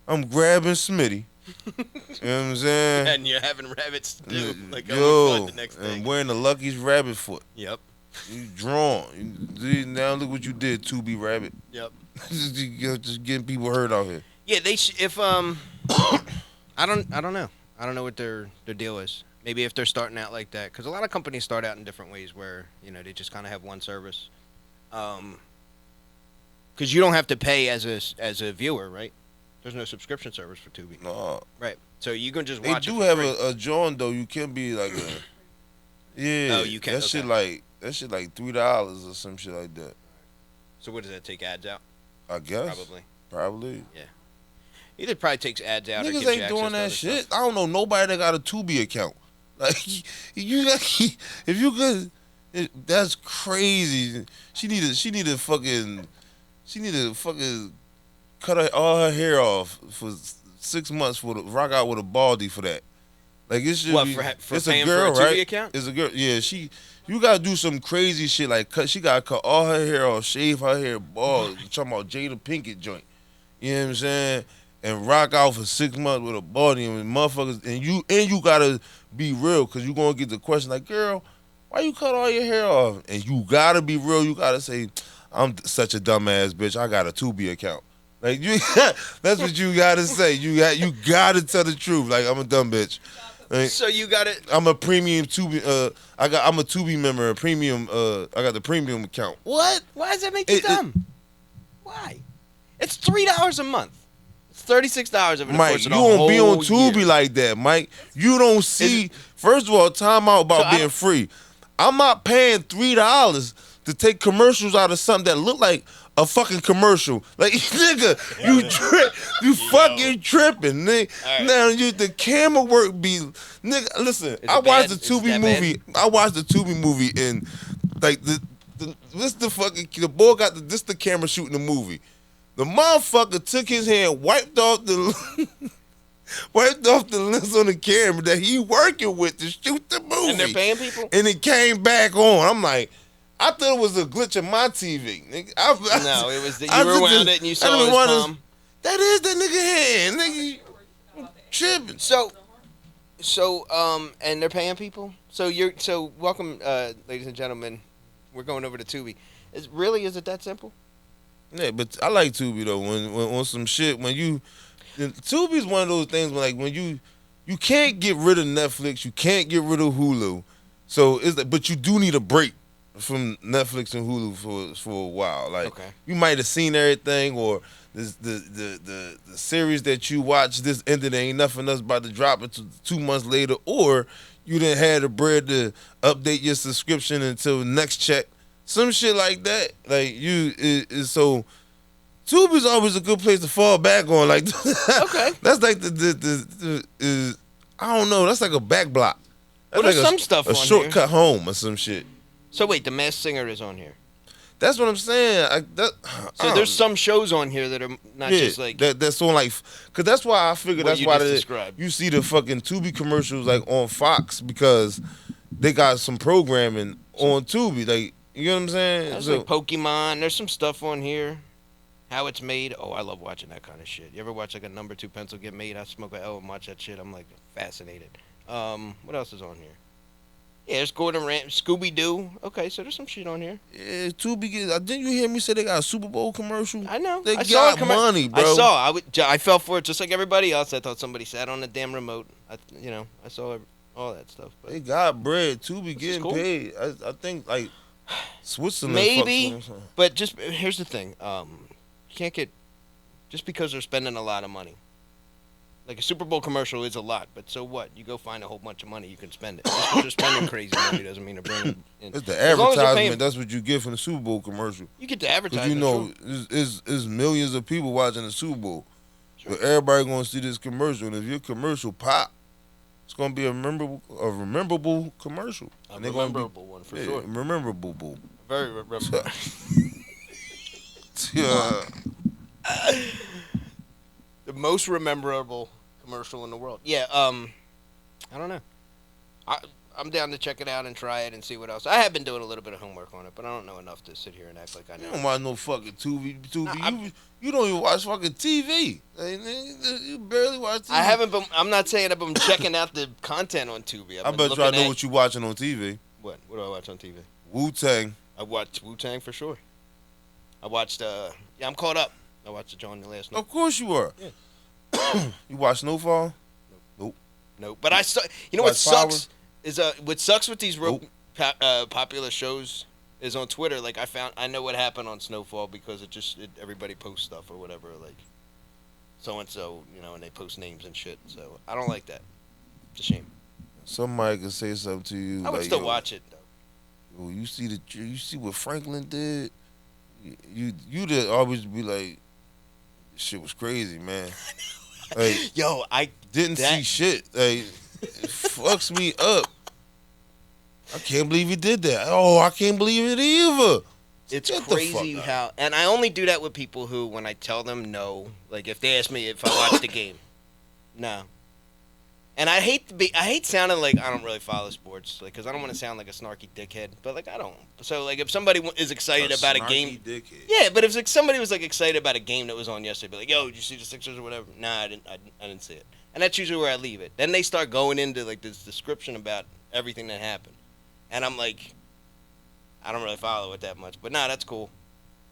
I'm grabbing Smitty. You know what I'm saying? And you're having rabbits too, like Yo, foot the next day. and wearing the Lucky's rabbit foot. Yep. You drawn. Now look what you did, Tubi rabbit. Yep. just getting people hurt out here. Yeah, they if I don't know. I don't know what their deal is. Maybe if they're starting out like that, because a lot of companies start out in different ways where they just kind of have one service. Because you don't have to pay as a viewer, right? There's no subscription service for Tubi. No, Right. So you can just they watch. do it have for free. a joint though. You can be like a yeah. Oh, you can- That shit okay. like $3 or some shit like that. So what does that take ads out? I guess Probably. Probably. Either probably takes ads out. Or Niggas gives ain't you doing access to that other shit. stuff. I don't know nobody that got a Tubi account. Like you got, if you could, that's crazy. She need to fucking cut all her hair off for 6 months rock out with a baldy for that. Like it should What, be. for It's paying a girl, for a Tubi right? account? It's a girl. Yeah, you gotta do some crazy shit like she gotta cut all her hair off, shave her hair bald. Talking about Jada Pinkett joint. You know what I'm saying? And rock out for 6 months with a body and motherfuckers, and you gotta be real, cause you gonna get the question like, girl, why you cut all your hair off? And you gotta be real. You gotta say, I'm such a dumbass bitch. I got a Tubi account. Like you, that's what you gotta say. You gotta tell the truth. Like I'm a dumb bitch. Like, So you got it. I'm a premium Tubi. I'm a Tubi member. A premium. I got the premium account. What? Why does that make you dumb? Why? It's $3 a month. It's $36 over the Mike, course you of the don't whole be on Tubi year. like that, Mike. You don't see. First of all, time out about So I being don't- free. I'm not paying $3 to take commercials out of something that look like a fucking commercial. Like nigga, you fucking tripping, nigga. All right. Now the camera work be nigga. Listen, I it watched bad? the Is it Tubi that movie. I watched the Tubi movie and like the boy got the camera shooting the movie. The motherfucker took his hand, wiped off the lens on the camera that he working with to shoot the movie. And they're paying people? And it came back on. I'm like, I thought it was a glitch in my TV. Nigga. No, it was that I you just- rewound it and you I saw done his been wondering, palm. That is that nigga hand. Nigga, you tripping. So, and they're paying people. So welcome, ladies and gentlemen. We're going over to Tubi. Is it that simple? Yeah, but I like Tubi though. When on some shit, Tubi's one of those things when you can't get rid of Netflix, you can't get rid of Hulu. So but you do need a break from Netflix and Hulu for a while. Like Okay. you might have seen everything, or the series that you watched this ended, ain't nothing else about to drop until 2 months later, or you didn't have the bread to update your subscription until next check. Some shit like that. Like so Tubi's always a good place to fall back on. Like Okay. that's like the I don't know. That's like a back block. That's Well, like there's some stuff a on shortcut home or some shit. So wait, The Masked Singer is on here. That's what I'm saying. So there's some shows on here that are not just like that's on like, cause that's why I figured what that's you why just described. you see the fucking Tubi commercials like on Fox because they got some programming on Tubi. Like, you know what I'm saying? There's So, like Pokemon. There's some stuff on here. How it's made. Oh, I love watching that kind of shit. You ever watch like a number 2 pencil get made? I smoke a L and watch that shit. I'm like fascinated. What else is on here? Yeah, there's Gordon Ramsay, Scooby Doo. Okay, so there's some shit on here. yeah, Tubi. Didn't you hear me say they got a Super Bowl commercial? I know. They I saw got money, bro. I saw. I fell for it just like everybody else. I thought somebody sat on the damn remote. I saw all that stuff. But They got bread. Tubi getting cool. paid. I think like Switzerland. maybe, fucks with them. but just here's the thing. You can't get just because they're spending a lot of money. Like a Super Bowl commercial is a lot, but so what? You go find a whole bunch of money, you can spend it. Just because they're spending crazy money doesn't mean they're bringing in. It's the As long as they're advertisement. paying- That's what you get from the Super Bowl commercial. You get the Cause advertisement. you know, sure. it's millions of people watching the Super Bowl. Sure. So everybody gonna see this commercial, and if your commercial pop, it's gonna be a rememberable commercial. A And they gonna be- memorable one for sure. Rememberable. Very memorable. Yeah. The most memorable commercial in the world. Yeah. I don't know. I'm down to check it out and try it and see what else. I have been doing a little bit of homework on it, but I don't know enough to sit here and act like I You know. don't watch no fucking Tubi. Nah, You don't even watch fucking TV. Like, you barely watch TV. I haven't been. I'm not saying I've been checking out the content on Tubi. I bet you I know what you watching on TV. What do I watch on TV? Wu-Tang. I watched Wu-Tang for sure. I watched. Yeah, I'm caught up. I watched the John last night. Of course you are. Yeah. You watch Snowfall? No, but I saw. You know Watch what sucks Power? is what sucks with these Nope. popular shows is on Twitter. Like I know what happened on Snowfall because everybody posts stuff or whatever. Like so and so, and they post names and shit. So I don't like that. It's a shame. Somebody could say something to you. I would like, still yo, watch it though. yo, you see what Franklin did? You'd always be like, this shit was crazy, man. Like, Yo, I didn't see shit. Like, it fucks me up. I can't believe he did that. Oh, I can't believe it either. It's Get the crazy fuck out. how, and I only do that with people who, when I tell them no, like if they ask me if I watch the game, no. And I hate sounding like I don't really follow sports, like, because I don't want to sound like a snarky dickhead, but like I don't. So like if somebody is excited about a game, Dickhead. yeah, but if like, somebody was like excited about a game that was on yesterday, be like, yo, did you see the Sixers or whatever? Nah, I didn't see it. And that's usually where I leave it. Then they start going into like this description about everything that happened, and I'm like, I don't really follow it that much, but nah, that's cool.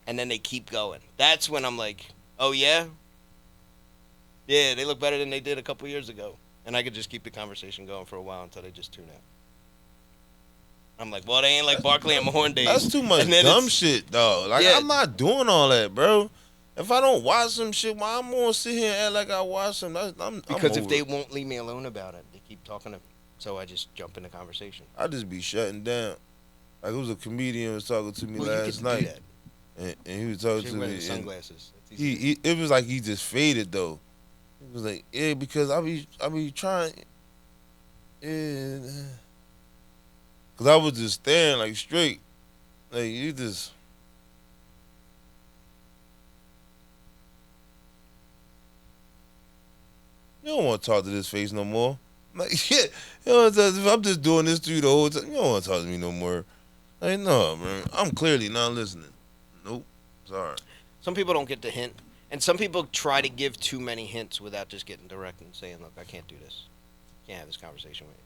And then they keep going. That's when I'm like, oh yeah, yeah, they look better than they did a couple years ago. And I could just keep the conversation going for a while until they just tune out. I'm like, well, they ain't like Barkley and Mahorn days. That's too much And then dumb it's- shit, dog. Like, Yeah. I'm not doing all that, bro. If I don't watch some shit, well, I'm gonna sit here and act like I watch some. I'm Because if over they it. won't leave me alone about it, they keep talking to me. So I just jump in the conversation. I just be shutting down. Like, it was a comedian was talking to me Well, you get last to night, do that. and he was talking You're to wearing me. the And sunglasses. That's easy. it was like he just faded though. He was like, yeah, because I be trying, yeah, because I was just staring like straight, like you just. You don't want to talk to this face no more. Like, yeah, you know, if I'm just doing this to you the whole time, you don't want to talk to me no more. Like, no, man, I'm clearly not listening. Nope, sorry. Some people don't get the hint. And some people try to give too many hints without just getting direct and saying, look, I can't do this. Can't have this conversation with you.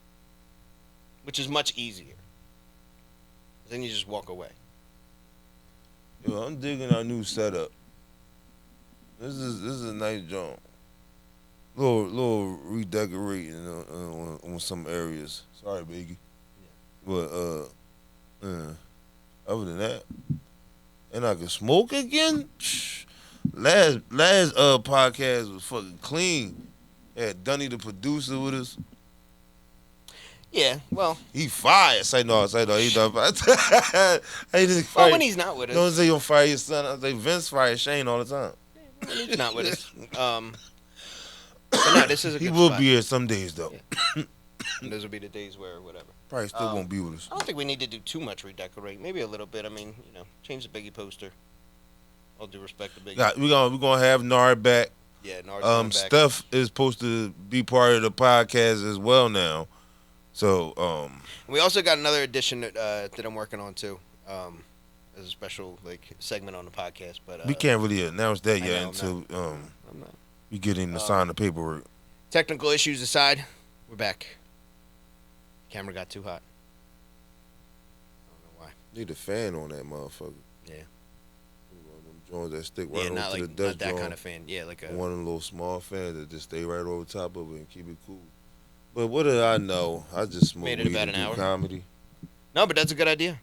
Which is much easier. Then you just walk away. Yo, I'm digging our new setup. This is a nice joint. Little redecorating on some areas. Sorry, baby. But other than that, and I can smoke again. Last podcast was fucking clean. Had Dunny the producer with us. Yeah, well, He fired. Say no. He done. I just well, fire. when he's not with Don't us, say you gonna fire your son. I say Vince fire Shane all the time. when he's not with us. But no, this is a He good will spot. be here some days though. Yeah. And those will be the days where whatever. Probably still won't be with us. I don't think we need to do too much redecorate. Maybe a little bit. I mean, change the Biggie poster. All due respect to Biggie. Yeah, we're gonna have Nard back. Yeah, Nard's coming back. Steph is supposed to be part of the podcast as well now. So We also got another addition that I'm working on too. As a special segment on the podcast, but we can't really announce that I yet know, until I'm not. we get him to sign the paperwork. Technical issues aside, we're back. Camera got too hot. I don't know why. Need a fan on that motherfucker. Yeah. One of them joints that stick right Yeah, over not to like the desk not that joint. kind of fan. Yeah, like a. One of the little small fans that just stay right over top of it and keep it cool. But what did I know? I just smoked Made it weed about and an do hour. comedy. No, but that's a good idea.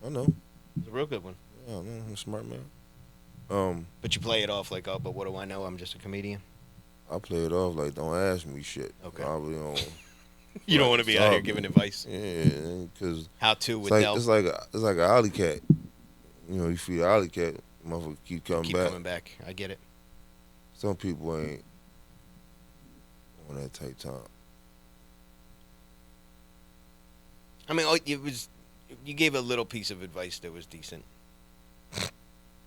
I know. It's a real good one. Yeah, I know. I'm a smart man. But you play it off like, oh, but what do I know? I'm just a comedian. I play it off like don't ask me shit. Okay. I really don't. You don't want to be out here giving advice. Yeah, because How to with it's Dell. like a alley cat. You feed an alley cat, motherfucker keep coming back. I get it. Some people ain't on that type time. I mean, you gave a little piece of advice that was decent.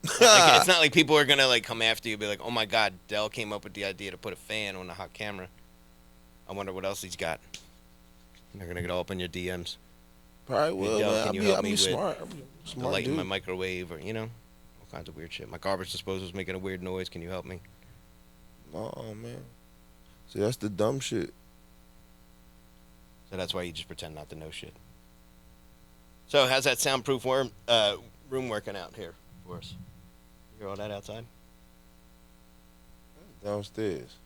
It's not like people are gonna come after you and be like, oh my God, Dell came up with the idea to put a fan on the hot camera. I wonder what else he's got. They're gonna get all up in your DMs. Probably will. Dell, Man. can you help I me be with smart. I'm The smart light in dude. my microwave, or all kinds of weird shit. My garbage disposal's making a weird noise. Can you help me? Oh man. See, that's the dumb shit. So that's why you just pretend not to know shit. So how's that soundproof room working out here for us? You hear all that outside? Downstairs.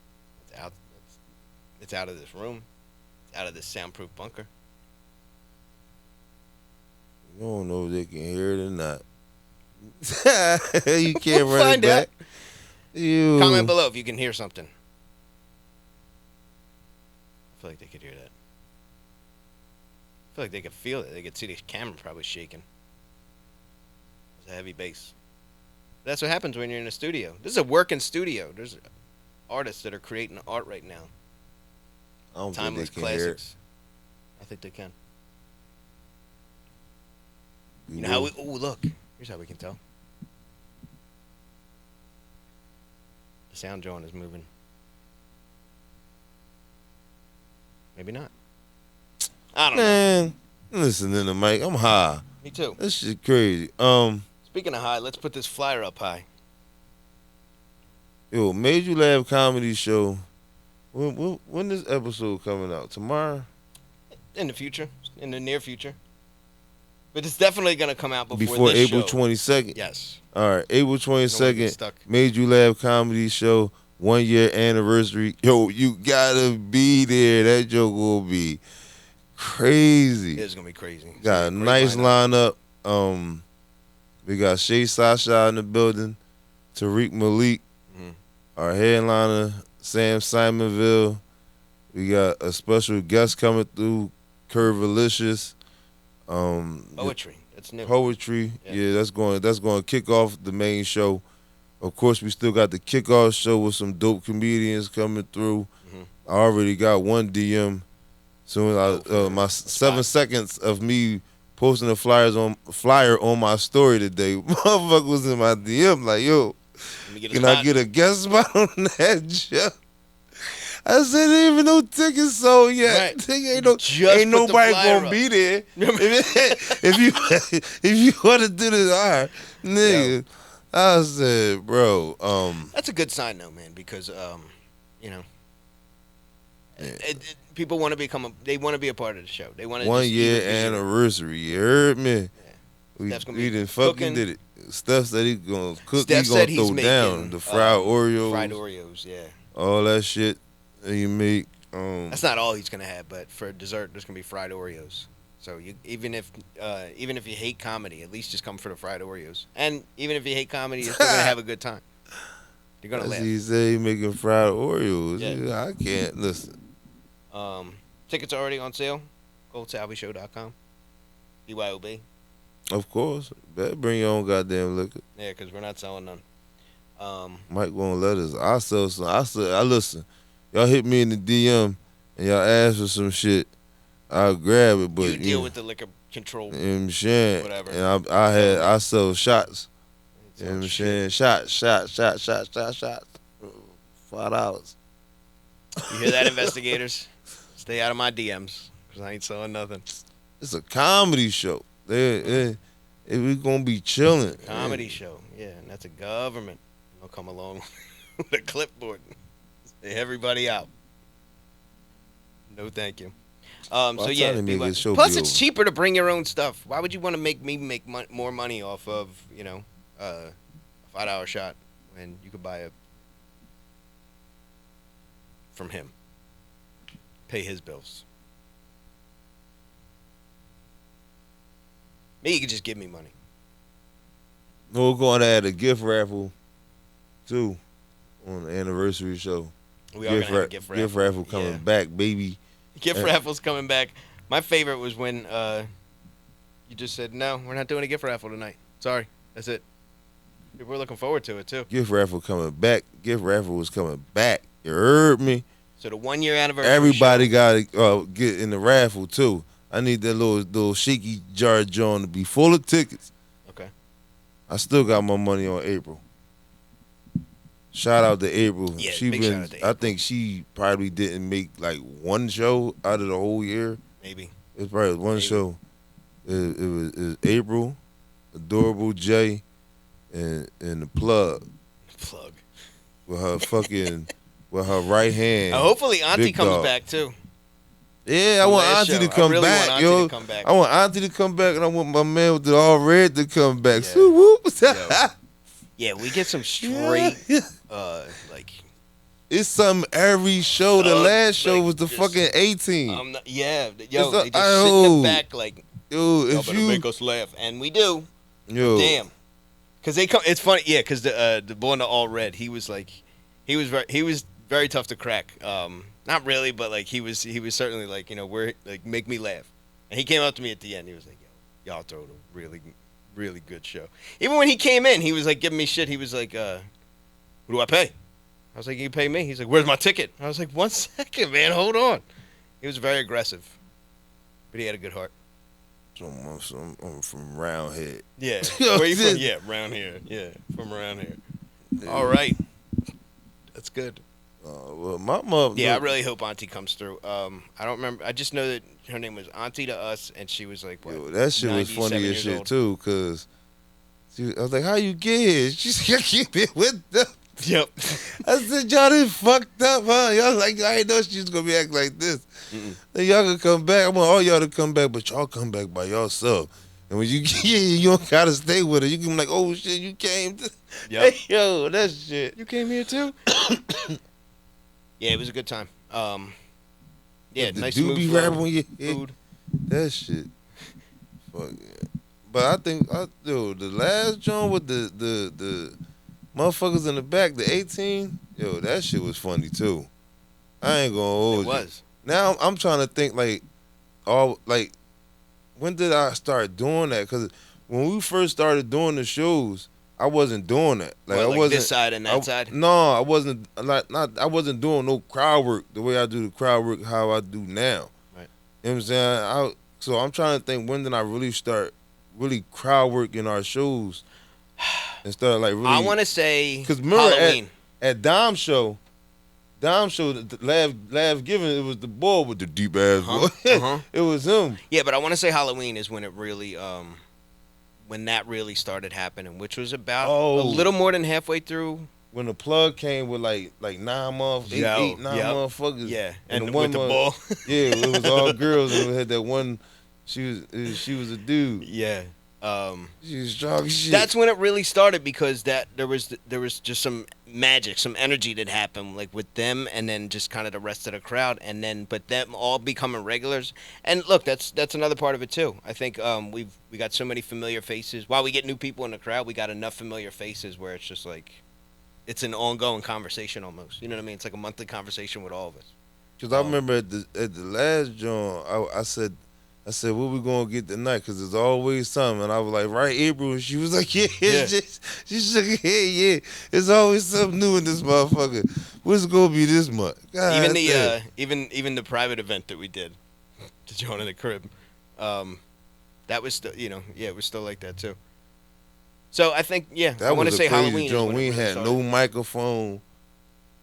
It's out. It's out of this room. It's out of this soundproof bunker. You don't know if they can hear it or not. You can't We'll run find it back. out. You. Comment below if you can hear something. I feel like they could hear that. I feel like they could feel it. They could see the camera probably shaking. It's a heavy bass. That's what happens when you're in a studio. This is a working studio. There's artists that are creating art right now. I don't Timeless think they can hear it. classics. I think they can. We You know how will. we? Oh, look. Here's how we can tell. The sound drone is moving. Maybe not. I don't know. Man, listen to the mic. I'm high. Me too. This shit crazy. Speaking of high, let's put this flyer up high. Yo, Made You Laugh comedy show. When this episode coming out? Tomorrow? In the future. In the near future. But it's definitely going to come out Before this April show. 22nd? Yes. All right, April Don't wanna get 22nd. stuck. Made You Laugh comedy show. 1 year anniversary. Yo, you gotta be there. That joke will be crazy. It's going to be crazy. It's Got a gonna be nice great lineup. lineup. We got Shay Sasha in the building. Tariq Malik. Mhm. Our headliner, Sam Simonville. We got a special guest coming through, Curvilicious. Poetry. That's new. Poetry. Yeah. Yeah, that's going to kick off the main show. Of course, we still got the kickoff show with some dope comedians coming through. Mhm. I already got one DM. Soon my 7 seconds of me posting a flyer on my story today. Motherfucker was in my DM like, yo, Let me get a can I spot. get a guest spot on that show? I said, there ain't even no tickets sold yet. Right. Ain't Just ain't put the nobody flyer gonna up. be there. if you want to do this, all right, nigga. I said, bro, That's a good sign, though, man, because, people want to they want to be a part of the show. They want to 1 year anniversary. You heard me? We Steph's gonna be done fucking cooking. did it. Steph said he gonna cook. Steph he gonna said he's throw down making, the fried Oreos, Fried Oreos, yeah. all that shit that you make. That's not all he's gonna have, but for dessert, there's gonna be fried Oreos. So even if you hate comedy, at least just come for the fried Oreos. And even if you hate comedy, you're still gonna have a good time. You're gonna laugh. He said he making fried Oreos. Yeah. I can't listen. Tickets are already on sale. OldSalvyShow.com. BYOB. Of course. Better bring your own goddamn liquor. Yeah, because we're not selling none. Mike won't let us. I sell some. I listen. Y'all hit me in the DM and y'all ask for some shit. I'll grab it, but you deal with the liquor control. You know what I'm saying? Whatever. And I sell shots. You know what I'm Shit. saying? Shots. $5. You hear that, investigators? Stay out of my DMs because I ain't selling nothing. It's a comedy show. We gonna be chilling. Comedy show, yeah, and that's a government. They'll come along with a clipboard. Say everybody out. No, thank you. So yeah, plus it's cheaper to bring your own stuff. Why would you want to make me make more money off of a $5 shot when you could buy it from him? Pay his bills. Maybe you could just give me money. No, we're going to add a gift raffle too on the anniversary show. We are going to have a gift raffle. Gift raffle coming back, baby. Gift raffle's coming back. My favorite was when you just said, no, we're not doing a gift raffle tonight. Sorry. That's it. We're looking forward to it, too. Gift raffle coming back. Gift raffle was coming back. You heard me? So the 1 year anniversary everybody got to get in the raffle, too. I need that little shaky jar John to be full of tickets. Okay. I still got my money on April. Shout out to April. Yeah, shout out to April. I think she probably didn't make like one show out of the whole year. Maybe. It's probably one show. It was April, Adorable J, and the plug. Plug. With her fucking with her right hand. Hopefully Auntie comes back too. Yeah, I want Auntie to come back, yo. I want Auntie to come back, and I want my man with the all red to come back. Yeah. So, whoop. Yeah, we get some straight, like. It's something every show. The last show was the fucking 18. Yeah, yo, they just sit in the back like, yo, if you make us laugh, and we do. Yo, damn, because they come. It's funny, yeah, because the boy in the all red, he was very tough to crack. Not really, but like he was certainly like, we're like, make me laugh, and he came up to me at the end. He was like, yo, y'all throw a really, really good show. Even when he came in, he was like giving me shit. He was like, who do I pay? I was like, you pay me? He's like, where's my ticket? I was like, 1 second, man, hold on. He was very aggressive, but he had a good heart. I'm from Roundhead. Yeah. Where you from? Yeah, around here. Yeah, from around here. Yeah. All right. That's good. Well, my mom. Yeah, I really hope Auntie comes through. I don't remember. I just know that her name was Auntie to us, and she was like, what? Yo, that shit was funny as shit, too, because I was like, how you get here? She's like, keep it with them. Yep. I said, y'all done fucked up, huh? Y'all like, I didn't know she was going to be acting like this. Then y'all can come back. I want all y'all to come back, but y'all come back by yourself. And when you get here, you don't got to stay with her. You can be like, oh, shit, you came. Yep. Hey, yo, that shit. You came here, too? Yeah, it was a good time. Yeah, nice smooth food. That shit. Fuck yeah. But I think, the last joint with the motherfuckers in the back, the 18, yo, that shit was funny too. I ain't gonna hold you. It was. Now I'm trying to think when did I start doing that? Because when we first started doing the shows, I wasn't doing that. Like I wasn't this side and that side. No, I wasn't. I wasn't doing no crowd work the way I do the crowd work how I do now. Right. You know what I'm saying? So I'm trying to think, when did I really start crowd working our shows? And start like really. I want to say because Halloween at Dom show, the Laugh Giving, it was the boy with the deep ass voice. It was him. Yeah, but I want to say Halloween is when it really when that really started happening, which was about a little more than halfway through. When the plug came with like 9 motherfuckers. Yeah, and with the ball. Yeah, it was all girls, and we had that one. She was a dude. Yeah. She was strong as shit. That's when it really started, because there was just some magic, some energy that happened like with them, and then just kind of the rest of the crowd, and then but them all becoming regulars. And look, that's another part of it too. I think we got so many familiar faces. While we get new people in the crowd, we got enough familiar faces where it's just like it's an ongoing conversation almost. You know what I mean? It's like a monthly conversation with all of us. Because I remember at the last joint, I said I said, what we gonna get tonight? Because there's always something. And I was like, right, April? And she was like, yeah. She shook her head, yeah. There's always something new in this motherfucker. What's it gonna be this month? God Even damn. even the private event that we did to Joan in the crib, that was still, it was still like that too. So I think, I That want was to a say crazy Halloween is joint. when We it ain't really had started. no microphone.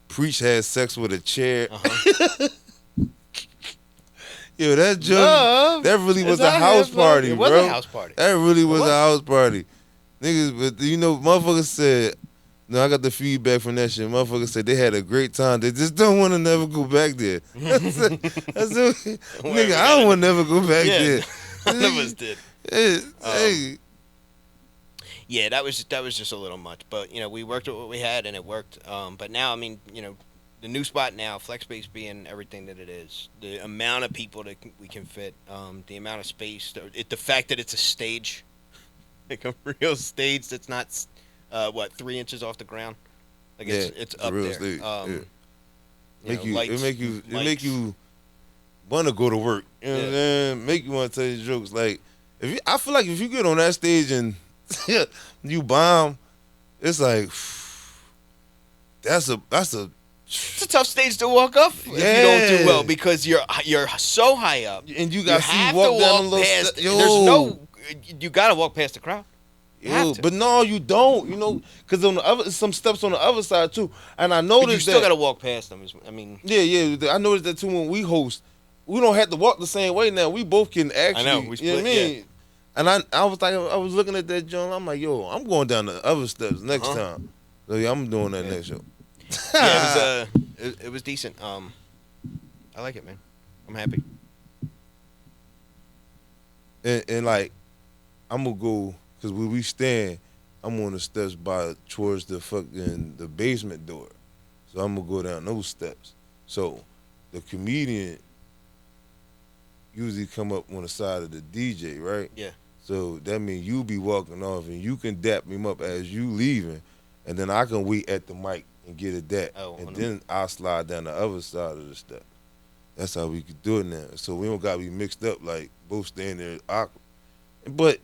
Preach had sex with a chair. Uh-huh. Yo, that joint, Love that really is was a our house half love. party, It was bro. a house party. That really was was. a house party. Niggas, but motherfuckers said, no, I got the feedback from that shit. Motherfuckers said they had a great time. They just don't want to never go back there. I said, nigga, I don't want to never go back there. None of us did. Hey, Yeah, that was just a little much, but we worked with what we had and it worked. But now, I mean, the new spot now, flex space being everything that it is, the amount of people that we can fit, the amount of space, the fact that it's a stage, like a real stage that's not, 3 inches off the ground, like it's a up real there. stage, yeah. Lights, It make you want to go to work. You know what I'm saying? Make you want to tell your jokes. Like I feel like if you get on that stage and you bomb, it's like that's a It's a tough stage to walk up if you don't do well because you're so high up and you you got to have walk to down walk a little past. Yo. There's no, you gotta walk past the crowd. You have Yo, to. but no, you don't. Because on the other, some steps on the other side too. And I But noticed you still that. gotta walk past them. I mean, Yeah. I noticed that too when we host. We don't have to walk the same way now. We both can actually. I know, we You know what I split, mean? And I was like, I was looking at that joint. I'm like, yo, I'm going down the other steps next time. So yeah, I'm doing that next show. it was decent. I like it, man. I'm happy. And like, I'm gonna go because where we stand, I'm on the steps towards the basement door. So I'm gonna go down those steps. So the comedian usually come up on the side of the DJ, right? Yeah. So that means you be walking off and you can dap him up as you leaving, and then I can wait at the mic and get a dap, and then I'll slide down the other side of the step. That's how we could do it now. So we don't gotta be mixed up like both staying there awkward. But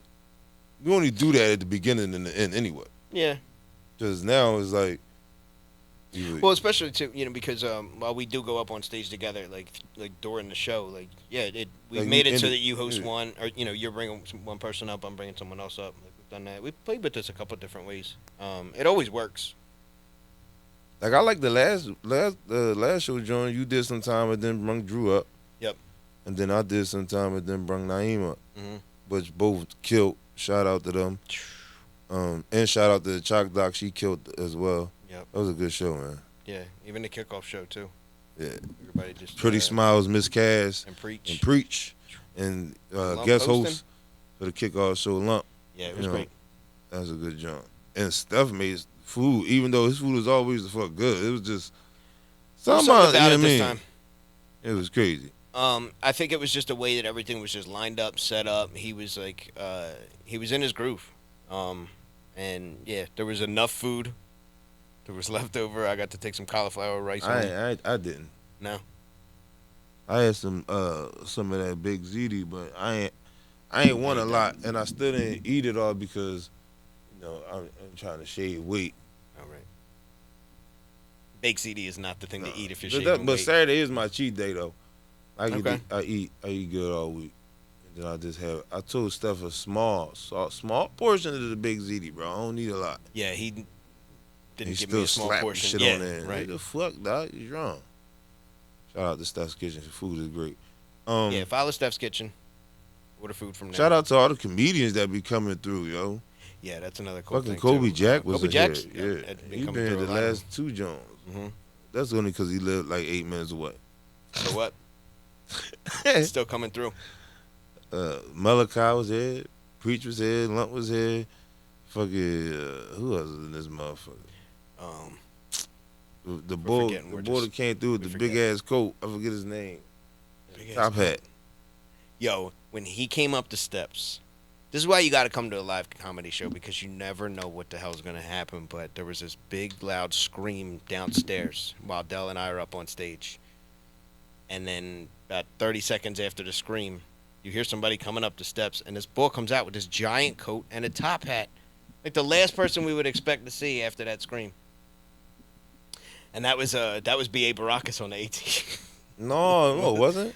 we only do that at the beginning and the end anyway. Yeah. Because now it's like. Well, especially because while we do go up on stage together, like during the show, we've made it so that you host one, or you're bringing one person up, I'm bringing someone else up. Like we've done that. We've played with this a couple of different ways. It always works. Like I like the last show, John. You did some time and then brung Drew up. Yep. And then I did some time and then brung Naeem up. Mm-hmm. Which both killed. Shout out to them. And shout out to the Chalk Doc. She killed as well. Yep. That was a good show, man. Yeah, even the kickoff show too. Yeah. Everybody just Pretty Smiles, Miss Cass. And Preach. And guest host for the kickoff show, Lump. Yeah, it was great. That was a good job. And Steph made food, even though his food was always the fuck good. It was just something about it this time. It was crazy. I think it was just a way that everything was just lined up, set up. He was like, he was in his groove. And yeah, there was enough food. There was leftover. I got to take some cauliflower rice. I didn't. No. I had some of that big ziti, but I ain't want a lot, and I still didn't eat it all because, I'm trying to shave weight. All right. Baked ziti is not the thing to eat if you're shaving weight. But Saturday is my cheat day though. I eat good all week. And then I told Steph a small portion of the big ziti, bro. I don't need a lot. Yeah, he didn't give me a small portion. Shit on there. Right. The fuck, dog? You wrong. Shout out to Steph's Kitchen. The food is great. Follow Steph's Kitchen. Order food from there. Shout out to all the comedians that be coming through, yo. Yeah, that's another cool thing. Fucking Kobe Jack was here. Yeah, he been here the last 2 Jones. Mm-hmm. That's only because he lived like 8 minutes away. So what? Still coming through. Malachi was here. Preach was here. Lump was here. Fucking who else is in this motherfucker? The boy that came through with the big ass coat. I forget his name. Top hat. Yo, when he came up the steps, this is why you got to come to a live comedy show, because you never know what the hell's going to happen. But there was this big, loud scream downstairs while Dell and I are up on stage. And then about 30 seconds after the scream, You hear somebody coming up the steps, and this boy comes out with this giant coat and a top hat, like the last person we would expect to see after that scream. And that was B.A. Baracus on the 18. No, it wasn't.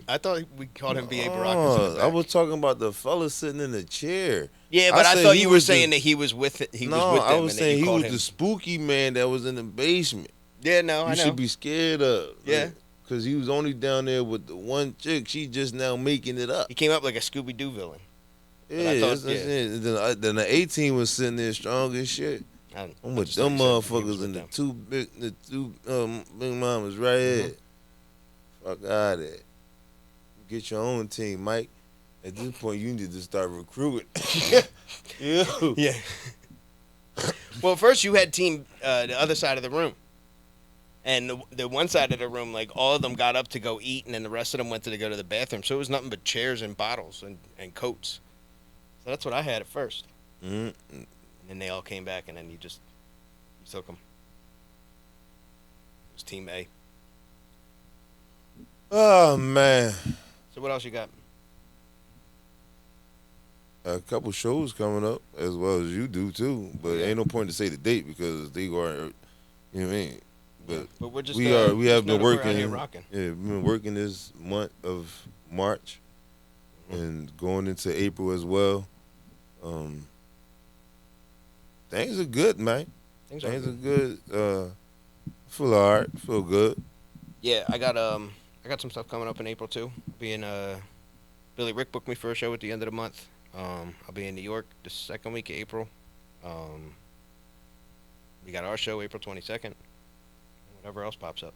I thought we called him B.A. Baracus on the back. I was talking about the fella sitting in the chair. Yeah, but I said thought he you were was saying the- that he was with it. He no, was with them. I was and saying that you he called was him. the spooky man that was in the basement. Yeah, no, I You know. should be scared of. Yeah. Because he was only down there with the one chick. She just now making it up. He came up like a Scooby Doo villain. Yeah, I thought- that's what I'm saying. Then the 18 was sitting there strong as shit. I'm with just them thought you said he was motherfuckers with and them. the two big mamas right here. Fuck out of there. Get your own team, Mike. At this point, you need to start recruiting. Yeah. Yeah. Well, first you had team the other side of the room, and the one side of the room, like all of them got up to go eat, and then the rest of them went to go to the bathroom. So it was nothing but chairs and bottles and coats. So that's what I had at first, Mm-hmm. and then they all came back, and then you took them. It was Team A. Oh, man. So what else you got? A couple shows coming up, as well as you do, too. But Yeah. ain't no point to say the date because they are, you know what I mean? But we're just we have just been know that we're out working. here rocking. Yeah, we've been working this month of March and going into April as well. Things are good, man. Things are Things good. are good. Feel alright. Feel good. Yeah, I got some stuff coming up in April too. Billy Rick booked me for a show at the end of the month. I'll be in New York the second week of April. We got our show April 22nd. Whatever else pops up.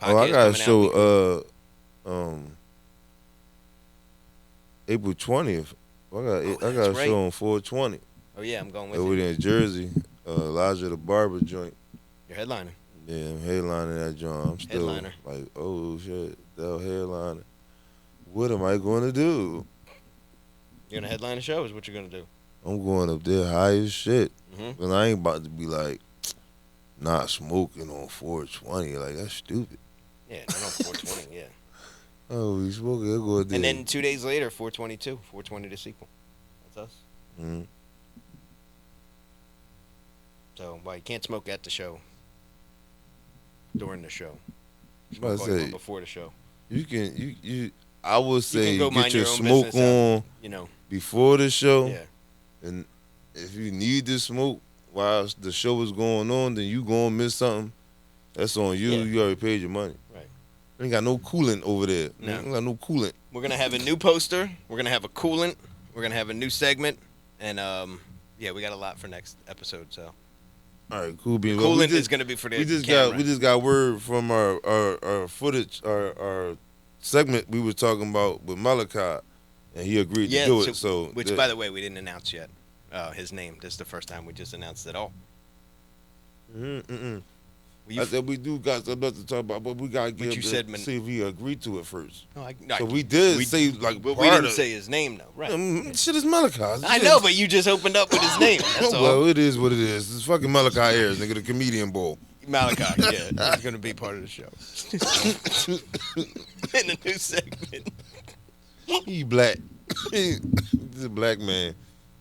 Oh, I Podcast got a coming out weekly. show. April 20th. I got Oh, a that's right. show on 420 Oh yeah, I'm going with over you. there in Jersey. Elijah the Barber joint. You're headlining. Yeah, I'm headlining that joint. I'm still Headliner. like, oh shit, Dell headliner. What am I going to do? You're gonna headline a show. Is what you're gonna do. I'm going up there high as shit. Mm-hmm. And I ain't about to be like not smoking on 420. Like that's stupid. Yeah, not on 420. Yeah. Oh, we smoking. I'll go up there. And then 2 days later, 422, 420 the sequel. That's us. Mhm. So, well, you can't smoke at the show. During the show. I was Smoke about all to you say, want before the show. you can. I would say go get mind your your own smoke business on You know. before the show. Yeah. And if you need to smoke while the show is going on, then you gonna miss something. That's on you. Yeah. You already paid your money. Right. Ain't got no coolant over there. No. Ain't got no coolant. We're gonna have a new poster. We're gonna have a coolant. We're gonna have a new segment. And yeah, we got a lot for next episode. So All right, cool beans. coolant is gonna be for the we just camera. got word from our footage, our segment we were talking about with Malachi, and he agreed Yeah, to do it. So which, by the way, we didn't announce yet. His name. This is the first time we just announced it all. I said we do got something to talk about, but we gotta But you said see if he agreed to it first. No, So we did say like, but part we didn't of- say his name though, right? Shit is Malachi. I Shit. know, but you just opened up with his name. That's all. Well, it is what it is. It's fucking Malachi Ayers, nigga, the comedian bowl. Malachi, yeah, he's gonna be part of the show in a new segment. He black. He's a black man.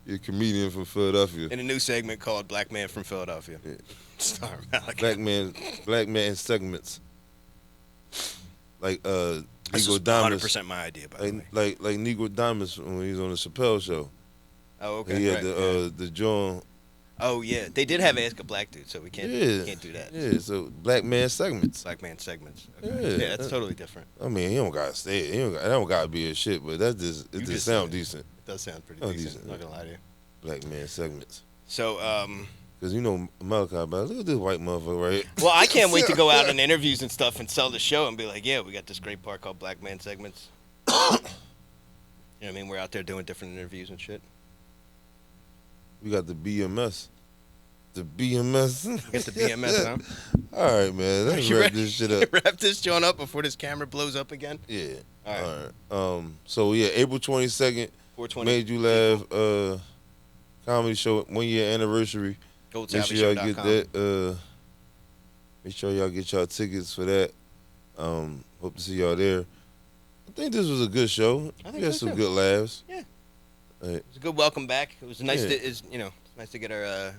He's a comedian from Philadelphia. In a new segment called "Black Man from Philadelphia." Yeah. Star Malachi. Black man segments. Like This Negro is Diamonds. 100% my idea, by the way. Like Negro Diamonds when he was on the Chappelle show. Oh, okay. He had right, the John. Oh, yeah. They did have Ask a Black Dude, so we can't do that. Yeah, so black man segments. Black Man segments. Okay. Yeah. Yeah, that's totally different. I mean, he don't gotta say it. That don't gotta be a shit, but that's just You it just just said sound it. decent. It does sound pretty Oh, decent. decent. Not gonna lie to you. Black man segments. So, Cause you know Malachi, but look at this white motherfucker right here. well, I can't wait to go out on interviews and stuff and sell the show and be like, yeah, we got this great part called Black Man segments. You know what I mean? We're out there doing different interviews and shit. We got the BMS. The BMS. Get the BMS, huh? All right, man. Let's You wrap ready? this shit up. Wrap this joint up before this camera blows up again. Yeah. All right. All right. So yeah, April 22nd, 420. Made You Laugh comedy show 1 year anniversary. Make sure y'all get that. Make sure y'all get y'all tickets for that. Hope to see y'all there. I think this was a good show. I think We had so, some too. good laughs. Yeah. Like, It was a good welcome back. It was nice Yeah. it's nice to get our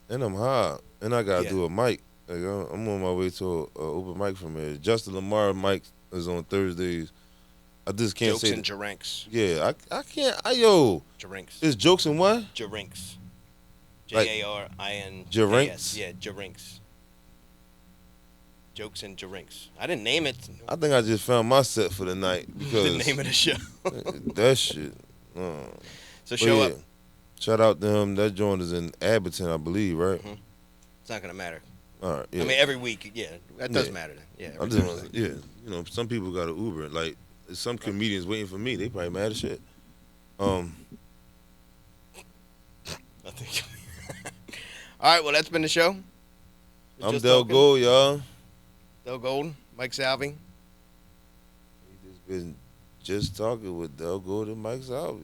and I'm high. And I got to Yeah. do a mic. Like, I'm on my way to a open mic from here. Justin Lamar mic is on Thursdays. I just can't jokes say and drinks. Yeah, I can't. Drinks. It's jokes and what? Drinks. Like, Jarinks. Jarinks? Yeah, Jarinks. Jokes and Jarinks. I didn't name it. I think I just found my set for the night because The name of the show. that shit. So show up. Shout out to him. That joint is in Abington, I believe, right? Mhm. It's not gonna matter. All right. Yeah. I mean, every week, yeah, that does Yeah. matter. Yeah. I every just, week. yeah. You know, some people got an Uber. Like some comedians waiting for me. They probably mad as shit. I think. All right. Well, that's been the show. We're I'm just Del talking. Gold, y'all. Del Golden, Mike Salvi. We just been just talking with Del Gold and Mike Salvi.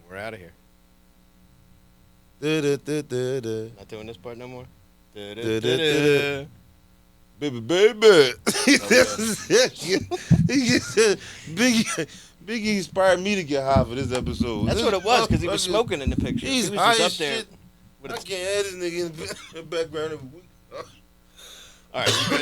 We're out of here. Da-da-da-da-da. Not doing this part no more. Da-da-da-da. Baby, baby. Biggie inspired me to get high for this episode. That's what it was because he was smoking in the picture. He's he was high just as up there. shit. With I a, can't have this nigga in the background every week. all right, you good?